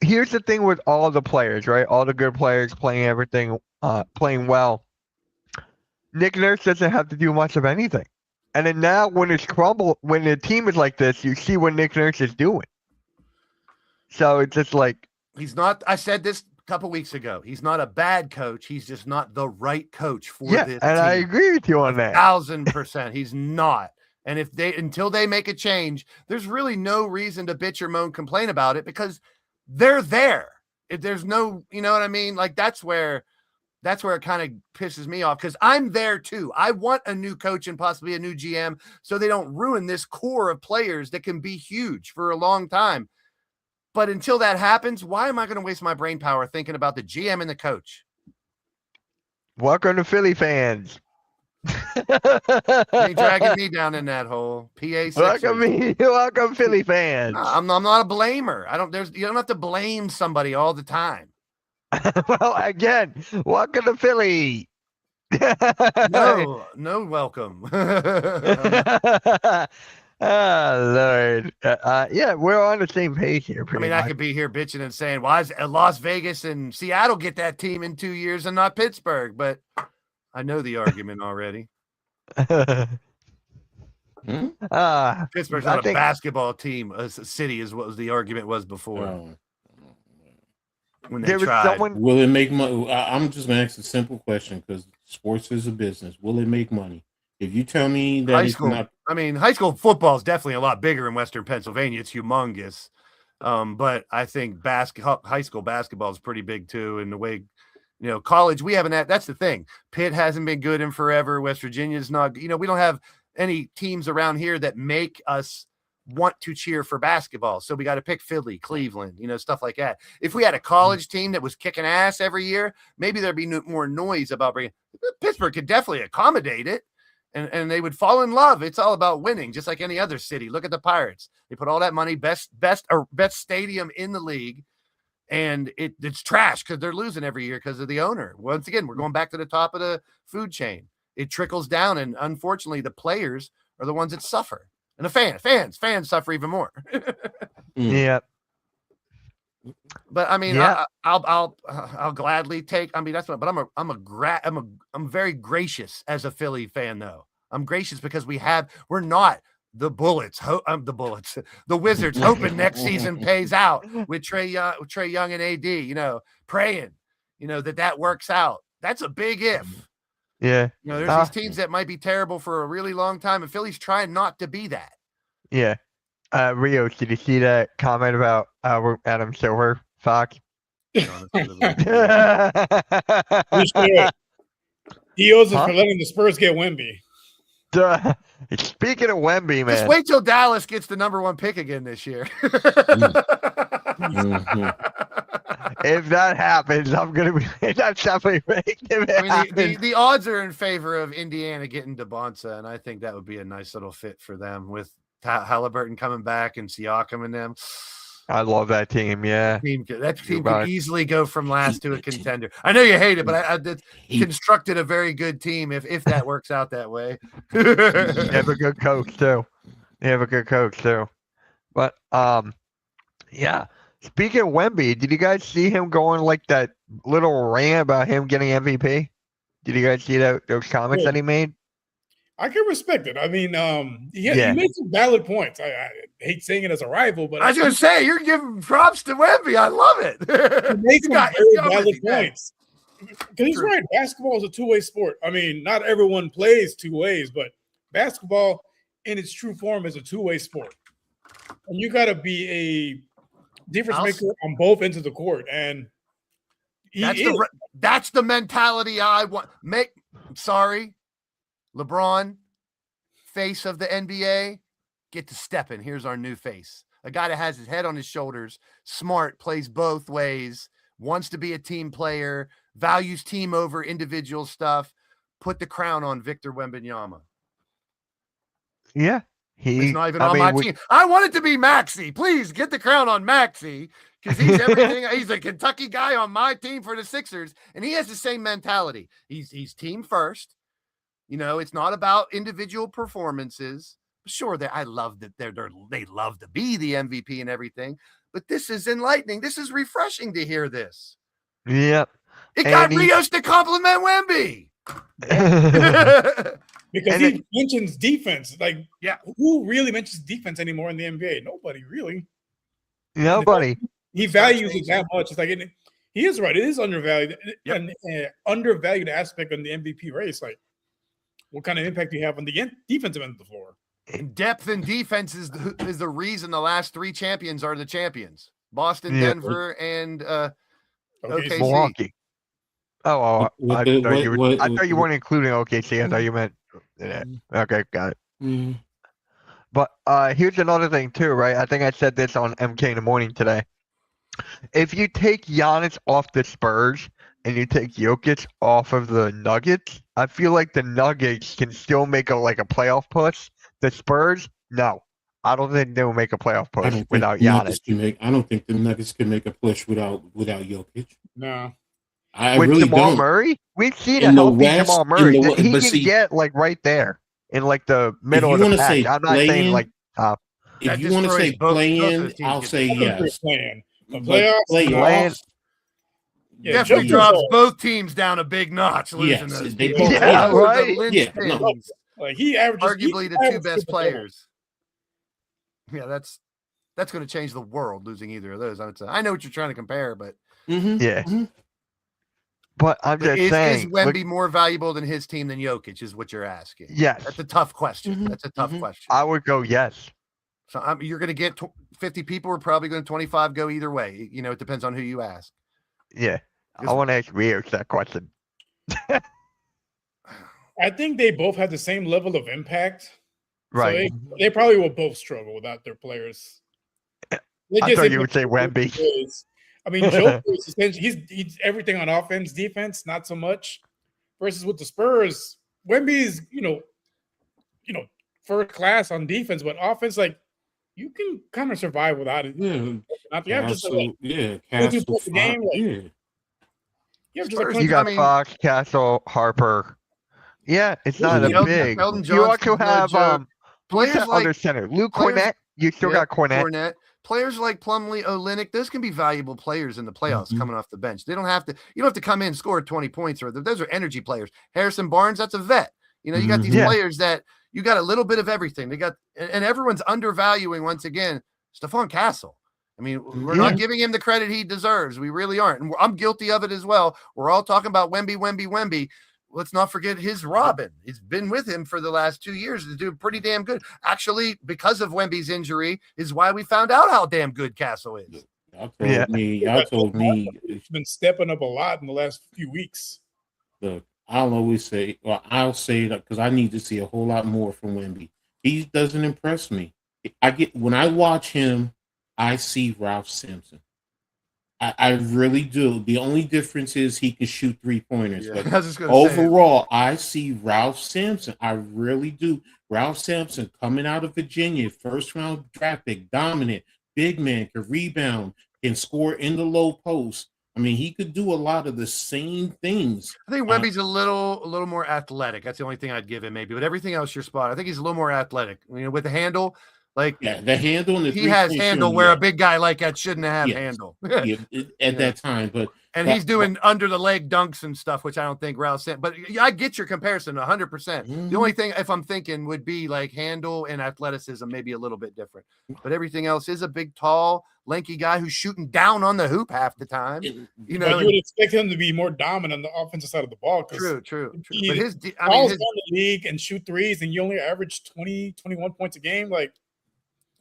Here's the thing with all the players, right? All the good players playing everything, playing well. Nick Nurse doesn't have to do much of anything. And then now when it's when the team is like this, you see what Nick Nurse is doing. So it's just like. He's not, I said this a couple weeks ago. He's not a bad coach. He's just not the right coach for this team. And I agree with you on that. 1,000%. He's not. And until they make a change, there's really no reason to bitch or moan, complain about it because they're there. If there's no, you know what I mean? Like that's where it kind of pisses me off because I'm there too. I want a new coach and possibly a new GM so they don't ruin this core of players that can be huge for a long time. But until that happens, why am I going to waste my brain power thinking about the GM and the coach? Welcome to Philly fans. Ain't dragging me down in that hole. PA. Welcome, Philly fans. I'm not a blamer. You don't have to blame somebody all the time. Well, again, welcome to Philly. No welcome. Oh, Lord. Yeah, we're on the same page here. I mean, I could be here bitching and saying, why is Las Vegas and Seattle get that team in 2 years and not Pittsburgh? But I know the argument already. Pittsburgh's not a basketball team, a city is what the argument was before. When they tried. Will it make money? I'm just going to ask a simple question because sports is a business. Will it make money? If you tell me that high school football is definitely a lot bigger in Western Pennsylvania. It's humongous. But I think high school basketball is pretty big too. And the way, college, we haven't had, that's the thing. Pitt hasn't been good in forever. West Virginia's not, we don't have any teams around here that make us want to cheer for basketball. So we got to pick Philly, Cleveland, stuff like that. If we had a college team that was kicking ass every year, maybe there'd be more noise about bringing. Pittsburgh could definitely accommodate it. And they would fall in love. It's all about winning, just like any other city. Look at the Pirates. They put all that money, best stadium in the league, and it's trash because they're losing every year because of the owner. Once again, we're going back to the top of the food chain. It trickles down, and unfortunately, the players are the ones that suffer, and the fans suffer even more. Yeah. But I mean, yeah. I'll gladly take. I mean, that's what. But I'm very gracious as a Philly fan, though. I'm gracious because we're not the Bullets. The Wizards hoping next season pays out with Trey Young and AD. Praying, that works out. That's a big if. Yeah. There's these teams that might be terrible for a really long time, and Philly's trying not to be that. Yeah. Rio, did you see that comment about Adam Silver, Fox? He owes us for letting the Spurs get Wemby. Speaking of Wemby, man. Just wait till Dallas gets the number 1 pick again this year. If that happens, I'm going to be – that's definitely right. The odds are in favor of Indiana getting DeBonsa, and I think that would be a nice little fit for them with Halliburton coming back and Siakam and them. I love that team. Yeah, that team could easily go from last to a contender. I know you hate it, but I constructed a very good team if that works out that way. You have a good coach too. But yeah. Speaking of Wemby, did you guys see him going like that little rant about him getting MVP? Did you guys see those comments that he made? I can respect it. I mean, he Yeah. made some valid points. I hate saying it as a rival, but I was going to say, you're giving props to Wemby. I love it. he made some very valid points. Because he's True. right. Basketball is a two-way sport. I mean, not everyone plays two ways, but basketball in its true form is a two-way sport. And you got to be a difference maker on both ends of the court. And that's the mentality I want. Sorry, LeBron, face of the NBA, get to stepping. Here's our new face. A guy that has his head on his shoulders, smart, plays both ways, wants to be a team player, values team over individual stuff. Put the crown on Victor Wembanyama. Yeah. He's not even on my team. I want it to be Maxey. Please get the crown on Maxey because he's everything. He's a Kentucky guy on my team for the Sixers, and he has the same mentality. He's team first. You know, it's not about individual performances. Sure, I love that they love to be the MVP and everything, but this is enlightening. This is refreshing to hear this. Yep. It got Rios to compliment Wemby. Because he mentions defense. Like, yeah, who really mentions defense anymore in the NBA? Nobody really. Nobody. He values it that much. It's like he is right. It is undervalued. An undervalued aspect on the MVP race. Like, what kind of impact do you have on the defensive end of the floor? Depth and defense is the reason the last three champions are the champions: Boston, Denver, and OKC. Milwaukee. I thought you weren't including OKC. I thought you meant. Okay, got it. Mm. But here's another thing too, right? I think I said this on MK in the morning today. If you take Giannis off the Spurs and you take Jokic off of the Nuggets, I feel like the Nuggets can still make a playoff push. The Spurs, no. I don't think they will make a playoff push without Giannis. I don't think the Nuggets can make a push without Jokic. No. With really Jamal don't. Murray, we've seen a healthy Jamal Murray. He can get right there in the middle of the pack. I'm not saying top. If you want to say play-in, I'll say yes. Playoffs. Definitely drops both teams down a big notch. Losing those. Right. Like he averages arguably the two best players. Yeah, that's going to change the world. Losing either of those, I would say. I know what you're trying to compare, but yeah. But I'm just saying, is Wemby more valuable than his team than Jokic? Is what you're asking? Yes, that's a tough question. That's a tough question. I would go yes. So you're going to get 50 people. We're probably going to 25 go either way. You know, it depends on who you ask. Yeah, I want to ask Rios that question. I think they both have the same level of impact. Right. So they probably will both struggle without their players. I thought you would say Wemby. I mean, Joe he's everything on offense, defense, not so much. Versus with the Spurs, Wemby's first class on defense, but offense, you can kind of survive without it. You got Fox, Castle, Harper. Yeah, it's not a big. You also have players other center, Luke Cornett. You still got Cornett. Players like Plumlee, Olynyk, those can be valuable players in the playoffs coming off the bench. They don't have to. You don't have to come in, score 20 points, or those are energy players. Harrison Barnes, that's a vet. You know, you got these players that you got a little bit of everything. They got, and everyone's undervaluing once again Stephon Castle. I mean, we're not giving him the credit he deserves. We really aren't, and I'm guilty of it as well. We're all talking about Wemby. Let's not forget his Robin. He's been with him for the last 2 years to do pretty damn good. Actually, because of Wemby's injury is why we found out how damn good Castle is. Y'all told me he's been stepping up a lot in the last few weeks. Look, I'll say that because I need to see a whole lot more from Wemby. He doesn't impress me. When I watch him, I see Ralph Sampson. I really do. The only difference is he can shoot 3-pointers. Yeah, but overall, I see Ralph Sampson. I really do. Ralph Sampson coming out of Virginia, first-round draft pick, dominant, big man, can rebound, can score in the low post. I mean, he could do a lot of the same things. I think Wemby's a little more athletic. That's the only thing I'd give him, maybe. But everything else, you're spot. I think he's a little more athletic. You know, with the handle. Like the handle and the he has three-point handle shooting, where a big guy like that shouldn't have Yes. handle. At that time, but and he's doing under the leg dunks and stuff, which I don't think Rouse said. But I get your comparison 100%. The only thing, if I'm thinking, would be like handle and athleticism, maybe a little bit different. But everything else is a big, tall, lanky guy who's shooting down on the hoop half the time. But you would expect him to be more dominant on the offensive side of the ball. True. But his down the league and shoot threes, and you only average 20, 21 points a game. Like,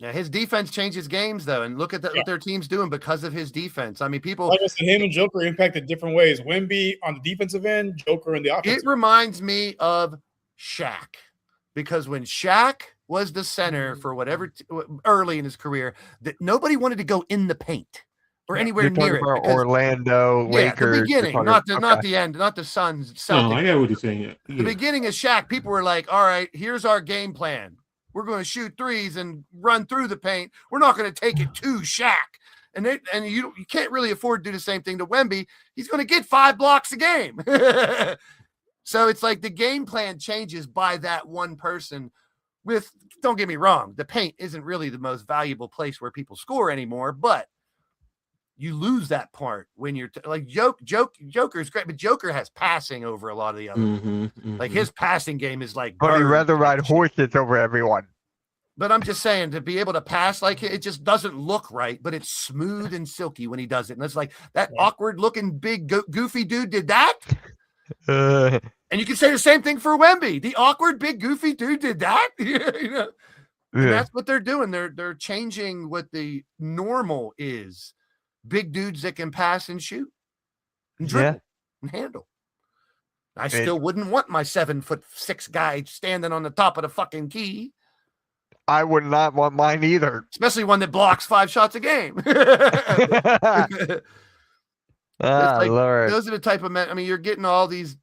yeah, his defense changes games though, and look at what their team's doing because of his defense. I mean, people like I said, him and Joker impacted different ways. Wemby on the defensive end, Joker in the offensive. It reminds me of Shaq, because when Shaq was the center for whatever early in his career, that nobody wanted to go in the paint or anywhere near it. Because, Orlando, Lakers. The beginning, not the end, not the Suns. Celtics. No, I get what you're saying. The beginning of Shaq, people were like, "All right, here's our game plan. We're going to shoot threes and run through the paint. We're not going to take it to Shaq." And you can't really afford to do the same thing to Wemby. He's going to get 5 blocks a game. So it's like the game plan changes by that one person. Don't get me wrong, the paint isn't really the most valuable place where people score anymore, but you lose that part when you're like Joker's great, but Joker has passing over a lot of the other. Like his passing game is like. But he'd rather ride horses over everyone. But I'm just saying, to be able to pass like it just doesn't look right, but it's smooth and silky when he does it. And it's like that awkward looking big goofy dude did that. And you can say the same thing for Wemby. The awkward big goofy dude did that. And that's what they're doing. They're changing what the normal is. Big dudes that can pass and shoot and dribble and handle. I still wouldn't want my 7'6" guy standing on the top of the fucking key. I would not want mine either. Especially one that blocks 5 shots a game. Lord. Those are the type of men. I mean, you're getting all these,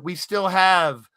we still have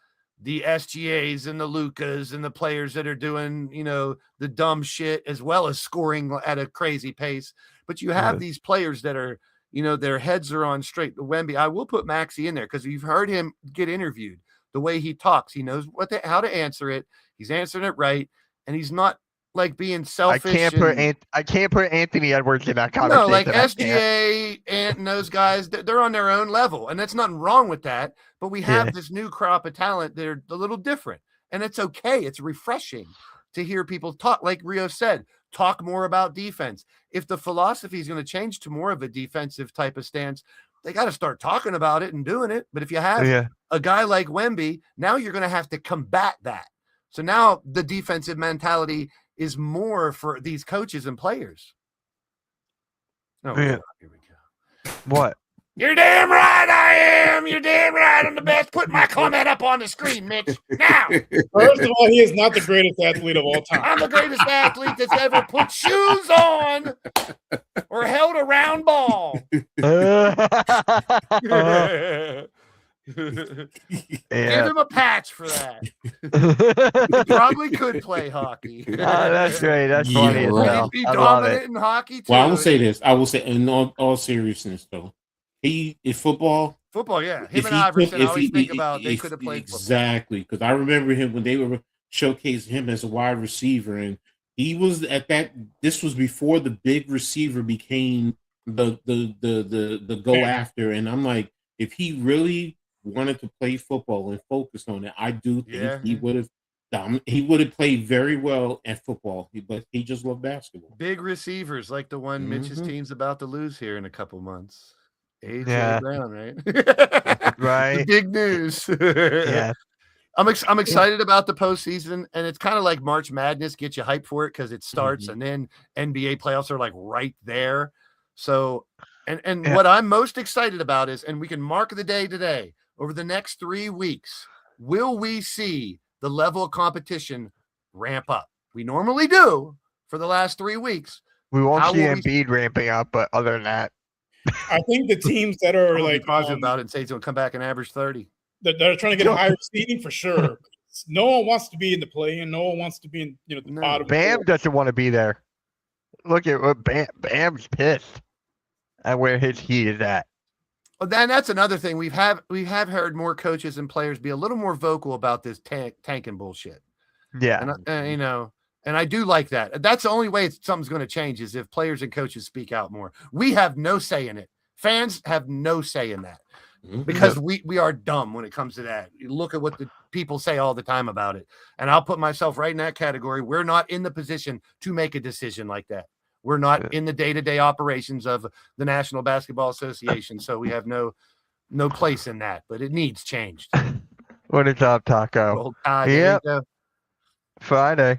the SGAs and the Lucas and the players that are doing, the dumb shit as well as scoring at a crazy pace. But you have these players that are, their heads are on straight. The Wemby, I will put Maxey in there because you've heard him get interviewed. The way he talks, he knows how to answer it. He's answering it right. And he's not like being selfish. I can't put Anthony Edwards in that conversation. No, like SGA, Ant, and those guys, they're on their own level, and that's nothing wrong with that. But we have this new crop of talent that are a little different, and it's okay. It's refreshing to hear people talk, like Rio said, talk more about defense. If the philosophy is going to change to more of a defensive type of stance, they got to start talking about it and doing it. But if you have a guy like Wemby, now you're going to have to combat that. So now the defensive mentality is more for these coaches and players. Oh, here we go. What? You're damn right I am. You're damn right I'm the best. Put my comment up on the screen, Mitch. Now. First of all, he is not the greatest athlete of all time. I'm the greatest athlete that's ever put shoes on or held a round ball. Give him a patch for that. He probably could play hockey. That's great. That's funny as hell. He'd be dominant in hockey too. Well, I will say this. I will say, in all seriousness, though, in football, yeah. Him and Iverson, I always think about they could have played football. Exactly, because I remember him when they were showcasing him as a wide receiver, and he was at that. This was before the big receiver became the go after, and I'm like, if he really wanted to play football and focus on it, I do think he would have played very well at football, but he just loved basketball. Big receivers like the one Mitch's team's about to lose here in a couple months. AJ Brown, right? Right. The big news. I'm excited about the postseason, and it's kind of like March Madness, get you hyped for it because it starts, and then NBA playoffs are like right there. So, and what I'm most excited about is, and we can mark the day today, over the next 3 weeks, will we see the level of competition ramp up? We normally do for the last 3 weeks. We won't see Embiid ramping up, but other than that, I think the teams that are like positive about it and say he's going to come back and average 30. That are trying to get a higher seeding for sure. No one wants to be in the play, and no one wants to be in the bottom. Bam doesn't want to be there. Look at what Bam's pissed at where his heat is at. Well, then that's another thing. We have heard more coaches and players be a little more vocal about this tanking bullshit. Yeah, and And I do like that. That's the only way something's going to change is if players and coaches speak out more. We have no say in it. Fans have no say in that because we are dumb when it comes to that. You look at what the people say all the time about it. And I'll put myself right in that category. We're not in the position to make a decision like that. We're not in the day-to-day operations of the National Basketball Association. So we have no place in that, but it needs changed. What is up, Taco? Yep. Friday.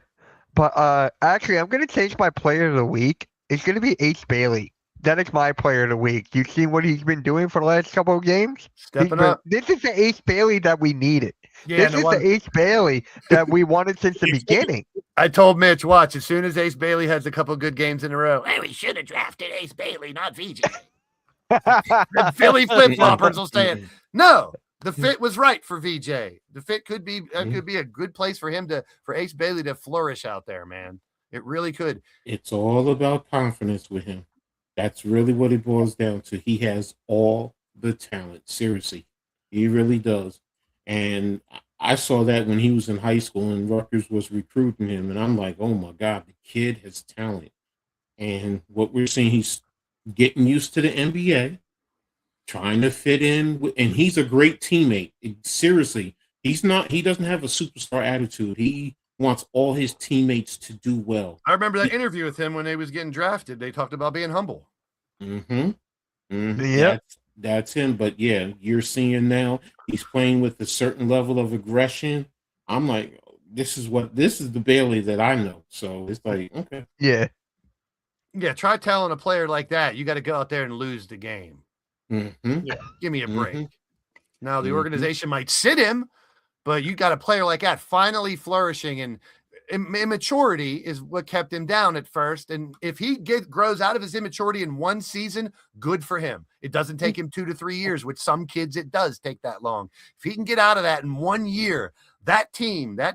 But actually, I'm going to change my player of the week. It's going to be Ace Bailey. That is my player of the week. You see what he's been doing for the last couple of games? Stepping up. This is the Ace Bailey that we needed. Yeah, this is the Ace Bailey that we wanted since the beginning. I told Mitch, watch, as soon as Ace Bailey has a couple good games in a row, hey, we should have drafted Ace Bailey, not VJ. The Philly flip-floppers will say it. No, the fit was right for VJ. The fit could be a good place for him for Ace Bailey to flourish out there, man. It really could. It's all about confidence with him. That's really what it boils down to. He has all the talent. Seriously, he really does. And I saw that when he was in high school and Rutgers was recruiting him, and I'm like, oh my God, the kid has talent. And what we're seeing, he's getting used to the NBA, trying to fit in, and he's a great teammate. Seriously, he doesn't have a superstar attitude. He wants all his teammates to do well. I remember that interview with him when he was getting drafted. They talked about being humble. Yeah, that's him. But yeah, you're seeing now he's playing with a certain level of aggression. I'm like, this is the Bailey that I know. So it's like, okay. Yeah. Try telling a player like that, you got to go out there and lose the game. Yeah. Give me a break. Now the organization might sit him, but you got a player like that finally flourishing, and immaturity is what kept him down at first. And if he grows out of his immaturity in one season, good for him. It doesn't take him 2 to 3 years. With some kids, it does take that long. If he can get out of that in 1 year, that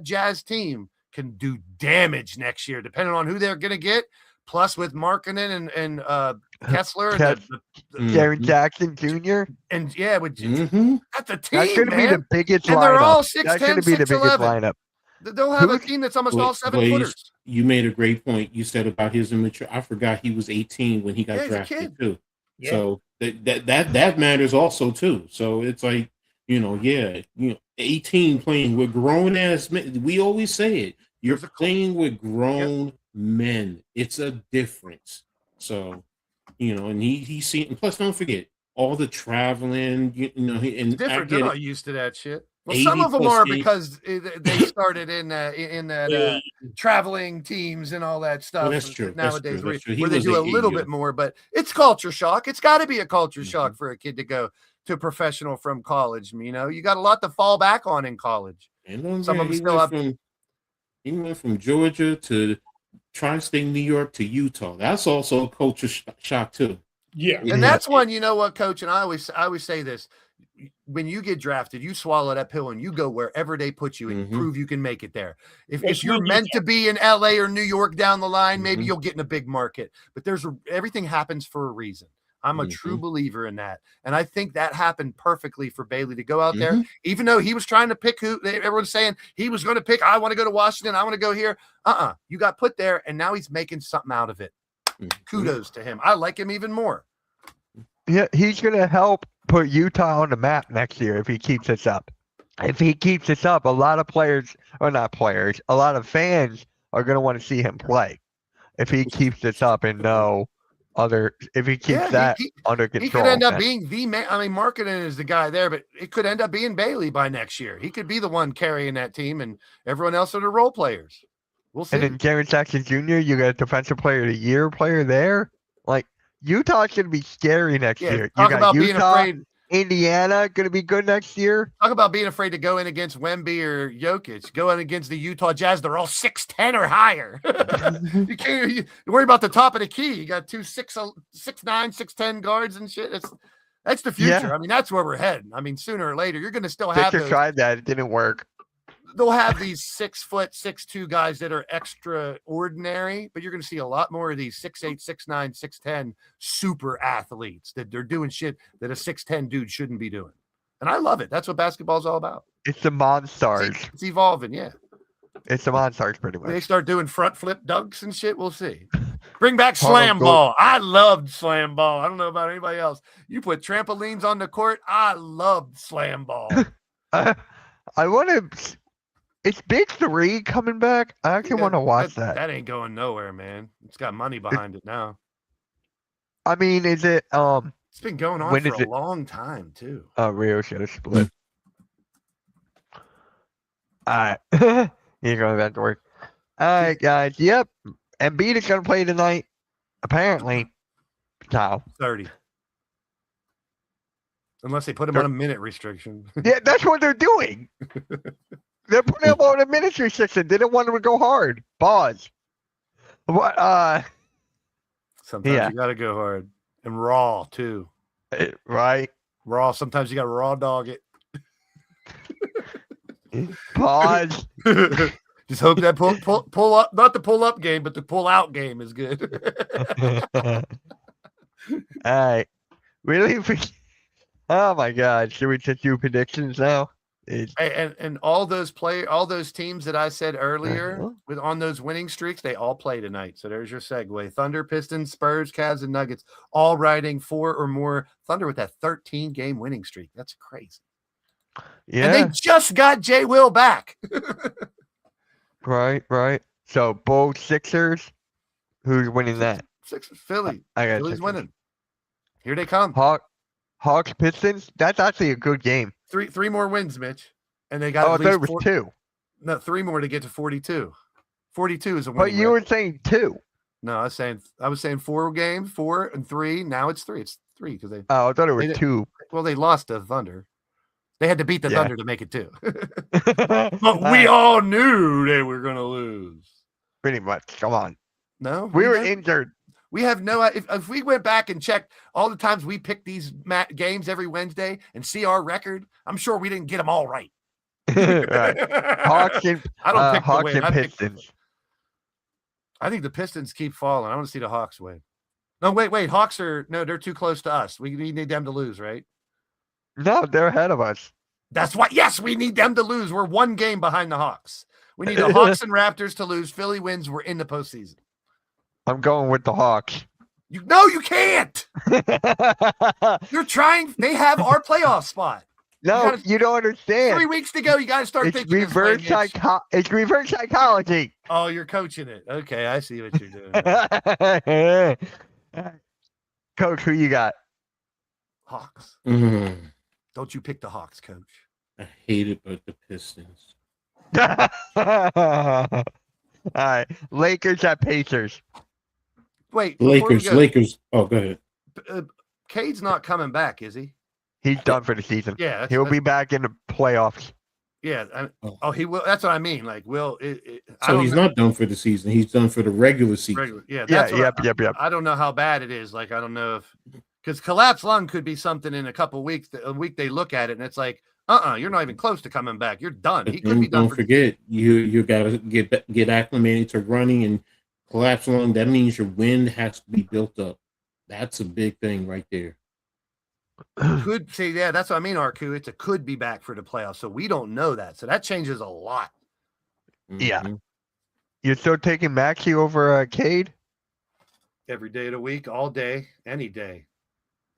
Jazz team can do damage next year, depending on who they're going to get. Plus with Markkanen and Kessler and Jaren Jackson Jr. And with that's a team. That's going to be the biggest and lineup. They're all 6'10", that's going to be the biggest lineup. They'll have a team that's almost all 7-footers. You made a great point. You said about his immature. I forgot he was 18 when he got drafted too. Yeah. So that matters also too. So it's like 18 playing with grown ass men. We always say it. You're playing with grown men. It's a difference. So and he's seen. Plus, don't forget all the traveling. And it's different. They're not used to that shit. Well, some of them are because they started in that traveling teams and all that stuff. Well, that's true. Nowadays, that's true. Where they do a little bit more, but it's culture shock. It's got to be a culture shock for a kid to go to professional from college. You got a lot to fall back on in college. And some of them still have. He went from Georgia to Tri-State New York to Utah. That's also a culture shock too. Yeah, and that's one. You know what, Coach? And I always say this. When you get drafted, you swallow that pill and you go wherever they put you and prove you can make it there. If you're meant to be in LA or New York down the line, maybe you'll get in a big market, but everything happens for a reason. I'm a true believer in that. And I think that happened perfectly for Bailey to go out there, even though he was trying to pick who everyone's saying he was going to pick. I want to go to Washington. I want to go here. You got put there and now he's making something out of it. Kudos to him. I like him even more. Yeah, he's going to help put Utah on the map next year if he keeps this up. If he keeps this up, a lot of a lot of fans are going to want to see him play. If he keeps this up and if he keeps under control. He could end up being the man. I mean, Markkanen is the guy there, but it could end up being Bailey by next year. He could be the one carrying that team and everyone else are the role players. We'll see. And then Jaren Jackson Jr., you got a defensive player of the year player there. Like, Utah's going to be scary next year. Talk you got about Utah, being afraid. Indiana going to be good next year. Talk about being afraid to go in against Wemby or Jokic. Go in against the Utah Jazz. They're all 6'10" or higher. You can't worry about the top of the key. You got 6'9", 6'10" guards and shit. That's the future. Yeah. I mean, that's where we're heading. I mean, sooner or later, you're going to still have those. Tried that. It didn't work. They'll have these 6', 6'2" guys that are extraordinary, but you're going to see a lot more of these 6'8", 6'9", 6'10" super athletes that they're doing shit that a 6'10" dude shouldn't be doing. And I love it. That's what basketball's all about. It's the monsters. It's evolving, yeah. It's the Monstars pretty When they much. start doing front flip dunks and shit, we'll see. Bring back Harlem slam ball. I loved slam ball. I don't know about anybody else. You put trampolines on the court. I loved slam ball. I want to. Is Big 3 coming back? I actually want to watch that. That ain't going nowhere, man. It's got money behind it now. I mean, is it It's been going on when for is a it? long time too. Rio should have split. Alright. You're going back to work. Alright, guys. Yep. Embiid is gonna play tonight. Apparently. Now. 30. Unless they put him on a minute restriction. Yeah, that's what they're doing. They're putting him on a minute restriction. They didn't want him to go hard. Pause. What Sometimes you gotta go hard. And raw too. right? Raw. Sometimes you gotta raw dog it. Pause. Just hope that pull up, not the pull up game, but the pull out game is good. All right. Really? Oh my God. Should we just do predictions now? And all those teams that I said earlier on those winning streaks, they all play tonight. So there's your segue. Thunder, Pistons, Spurs, Cavs, and Nuggets all riding 4 or more. Thunder with that 13-game winning streak. That's crazy. Yeah. And they just got Jay Will back. Right. So Bulls, Sixers. Who's winning that? Philly. I got Philly's Sixers. winning. Here they come. Hawks, Pistons. That's actually a good game. Three more wins, Mitch. And they got I at thought least it was 2. No, 3 more to get to 42. 42 is a win. But you were saying 2. No, I was saying 4 games, 4 and 3. Now it's 3. It's 3 because they. Oh, I thought it was 2. Well, they lost to Thunder. They had to beat the Thunder to make it 2. But we all knew they were going to lose. Pretty much. Come on. No, We were injured. We have no. If we went back and checked all the times we picked these games every Wednesday and see our record, I'm sure we didn't get them all right. Right. Hawks and, I don't pick the Hawks win. and Pistons. I think the Pistons keep falling. I want to see the Hawks win. No, wait. Hawks they're too close to us. We need them to lose, right? No, they're ahead of us. That's what. Yes, we need them to lose. We're 1 game behind the Hawks. We need the Hawks and Raptors to lose. Philly wins. We're in the postseason. I'm going with the Hawks. You can't. You're trying. They have our playoff spot. No, you don't understand. 3 weeks to go. You got to start It's thinking. reverse It's reverse psychology. Oh, you're coaching it. Okay, I see what you're doing. Coach, who you got? Hawks. Mm, Don't you pick the Hawks, Coach? I hate it, but the Pistons. All right, Lakers at Pacers. Wait, before we go, Lakers. Oh, go ahead. Cade's not coming back, is he? He's done for the season. Yeah, He'll be back in the playoffs. Yeah. He will. That's what I mean. Like, So he's not done for the season. He's done for the regular season. Yeah. Yep. I don't know how bad it is. Like, I don't know because collapsed lung could be something in a couple weeks. A week they look at it and it's like, you're not even close to coming back. You're done. He could be done. Don't forget, you got to get acclimated to running and collapse lung. That means your wind has to be built up. That's a big thing right there. Could say, yeah, that's what I mean, Arku. It's a could be back for the playoffs. So we don't know that. So that changes a lot. Yeah. Mm-hmm. You're still taking Maxey over Cade? Every day of the week, all day, any day.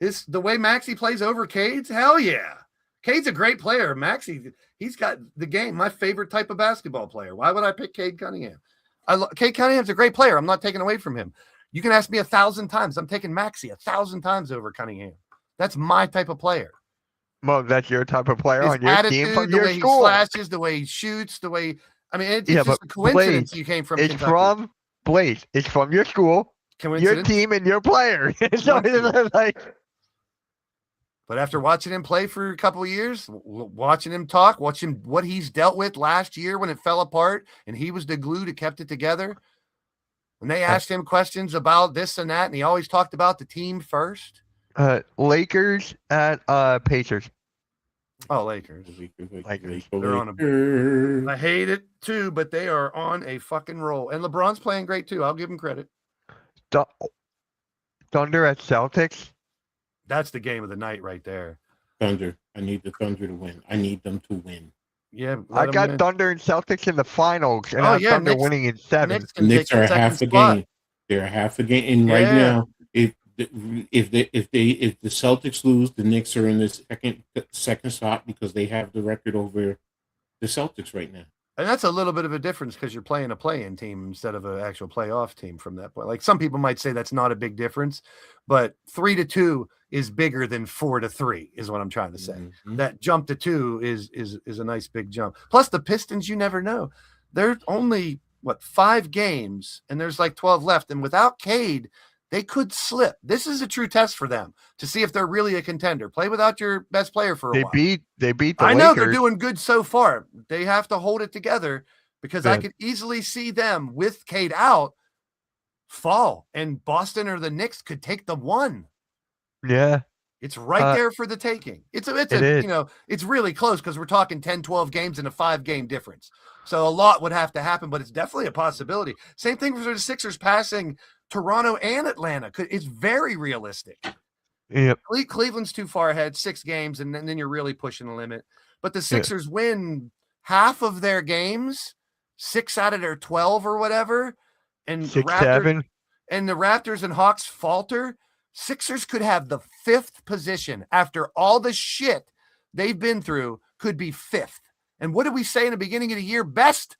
The way Maxey plays over Cade's, hell yeah. Cade's a great player. Maxey, he's got the game. My favorite type of basketball player. Why would I pick Cade Cunningham? Cade Cunningham's a great player. I'm not taking away from him. You can ask me 1,000 times. I'm taking Maxey 1,000 times over Cunningham. That's my type of player. Well, that's your type of player His on your attitude, team from the your way school. he slashes, the way he shoots, the way it's just a coincidence you came from. It's Kentucky. from Blaze. It's from your school, your team, and your player. So it's like. But after watching him play for a couple of years, watching him talk, watching what he's dealt with last year when it fell apart, and he was the glue that kept it together. When they asked him questions about this and that, and he always talked about the team first. Lakers at Pacers. Oh, Lakers. Lakers. They're on I hate it too, but they are on a fucking roll. And LeBron's playing great too. I'll give him credit. Thunder at Celtics. That's the game of the night right there. Thunder. I need the Thunder to win. I need them to win. Yeah, I let 'em got win. Thunder and Celtics in the finals, and Oh, I have yeah, Thunder Knicks- winning in 7. Knicks can Knicks take are the a second half a spot. game. They're a half a game, and right Yeah. now, if the Celtics lose, the Knicks are in the second spot because they have the record over the Celtics right now. And that's a little bit of a difference because you're playing a play-in team instead of an actual playoff team from that point. Like some people might say that's not a big difference, but 3-2 is bigger than 4-3 is what I'm trying to say. Mhm. That jump to 2 is a nice big jump. Plus the Pistons, you never know. They're only 5 games and there's like 12 left. And without Cade, they could slip. This is a true test for them to see if they're really a contender. Play without your best player for a They while. beat the I know they're Lakers. doing good so far. They have to hold it together because I Yeah. could easily see them with Cade out fall, and Boston or the Knicks could take the 1. Yeah. It's right there for the taking. It's It is. it's really close because we're talking 10, 12 games and a 5-game difference. So a lot would have to happen, but it's definitely a possibility. Same thing for the Sixers passing Toronto and Atlanta. It's very realistic. Yep. Cleveland's too far ahead, 6 games, and then you're really pushing the limit. But the Sixers win half of their games, 6 out of their 12 or whatever, and 6, 7. and the Raptors and Hawks falter. Sixers could have the 5th position after all the shit they've been through, could be 5th. And what did we say in the beginning of the year? Best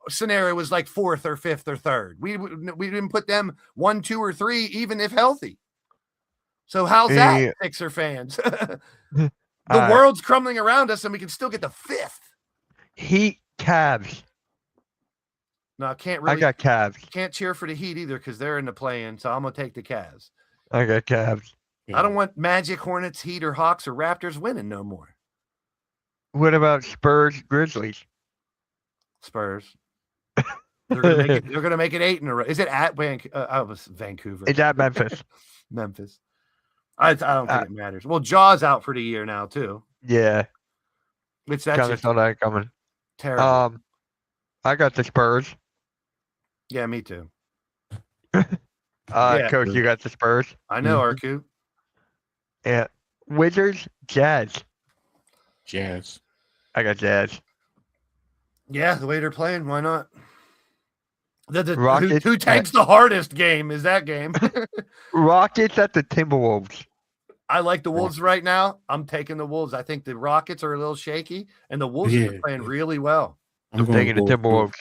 scenario was like 4th or 5th or 3rd. We didn't put them 1, 2, or 3, even if healthy. So how's that, Sixer fans? The world's crumbling around us, and we can still get the 5th. Heat, Cavs. No, I can't really. I got Cavs. Can't cheer for the Heat either because they're in the play-in, so I'm gonna take the Cavs. I got Cavs. I don't want Magic, Hornets, Heat, or Hawks or Raptors winning no more. What about Spurs, Grizzlies? Spurs. They're gonna make it 8 in a row. Is it at Vancouver? It's at Memphis. Memphis. I don't think it matters. Well, Jaw's out for the year now too. Yeah. Which Kind of saw that coming. terrible. I got the Spurs. Yeah, me too. Coach, you got the Spurs. I know, Arku. Yeah. Wizards, Jazz. Jazz. I got Jazz. Yeah, the way they're playing, why not? Rockets, who takes the hardest game is that game. Rockets at the Timberwolves. I like the Wolves right now. I'm taking the Wolves. I think the Rockets are a little shaky, and the Wolves are playing really well. I'm taking the Timberwolves.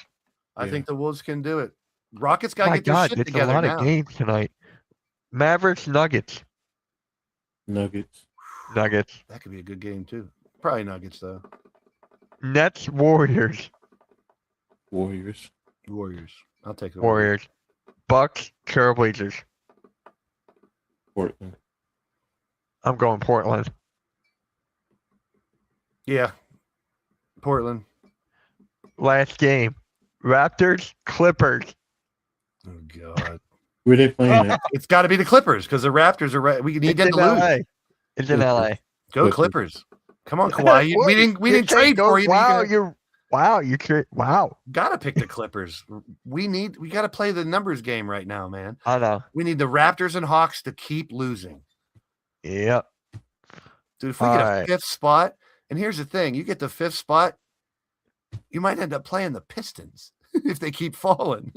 I think the Wolves can do it. Rockets got to My get their God, shit it's together a lot now. of games tonight. Mavericks, Nuggets. Nuggets. That could be a good game too. Probably Nuggets though. Nets, Warriors. Warriors. I'll take the Warriors. Bucks, Trailblazers. Portland. I'm going Portland. Yeah. Portland. Last game. Raptors, Clippers. Oh God. Where they playing at? It's got to be the Clippers because the Raptors are right. We need them to lose. It's in LA. Go Clippers. Come on, Kawhi. We didn't trade for you. Wow. Gotta pick the Clippers. We gotta play the numbers game right now, man. I know. We need the Raptors and Hawks to keep losing. Yep. Dude, if we get a 5th spot, and here's the thing, you get the 5th spot, you might end up playing the Pistons if they keep falling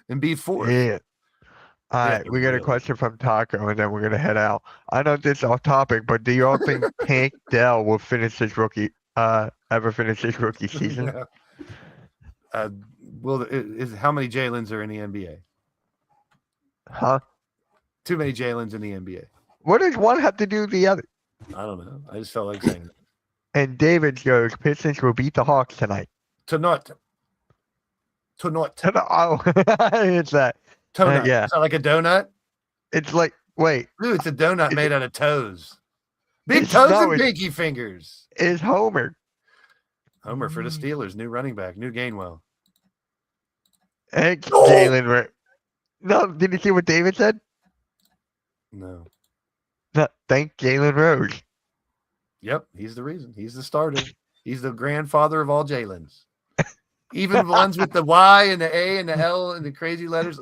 and be 4th. Yeah. All right, we got a question from Taco, and then we're gonna head out. I know this is off topic, but do you all think Tank Dell will finish his rookie season? How many Jalen's are in the NBA? Huh? Too many Jalen's in the NBA. What does one have to do with the other? I don't know. I just felt like saying that. And David goes, Pistons will beat the Hawks tonight. Tonight. Oh, it's that. Donut. Yeah. Is that like a donut? It's like, wait. Dude, it's a donut made out of toes. Big toes and pinky fingers. It's Homer. Homer for the Steelers. New running back. New Gainwell. And Jalen. No, did you see what David said? No. No, thank Jalen Rose. Yep, he's the reason. He's the starter. He's the grandfather of all Jalen's. Even the ones with the Y and the A and the L and the crazy letters,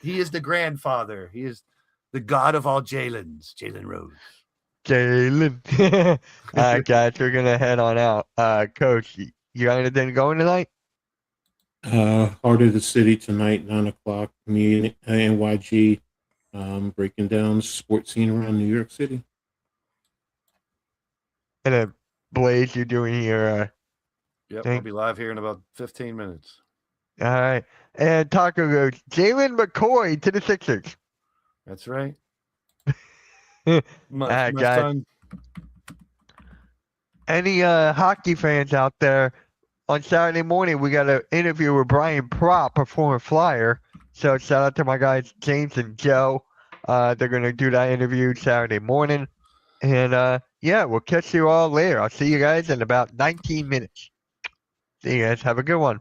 he is the grandfather. He is the god of all Jalen's, Jalen Rose. Jalen. All right, guys, we're gonna head on out. Coach, you got anything going tonight? Heart of the City tonight, 9 o'clock. Me and NYG, breaking down the sports scene around New York City. And then Blaze, you're doing your Yep, thing? I'll be live here in about 15 minutes. All right. And Taco goes, Jalen McCoy to the Sixers. That's right. All My, right, my guys. son. Any hockey fans out there, on Saturday morning, we got an interview with Brian Propp, a former Flyer. So shout out to my guys, James and Joe. They're going to do that interview Saturday morning. And yeah, we'll catch you all later. I'll see you guys in about 19 minutes. See you guys. Have a good one.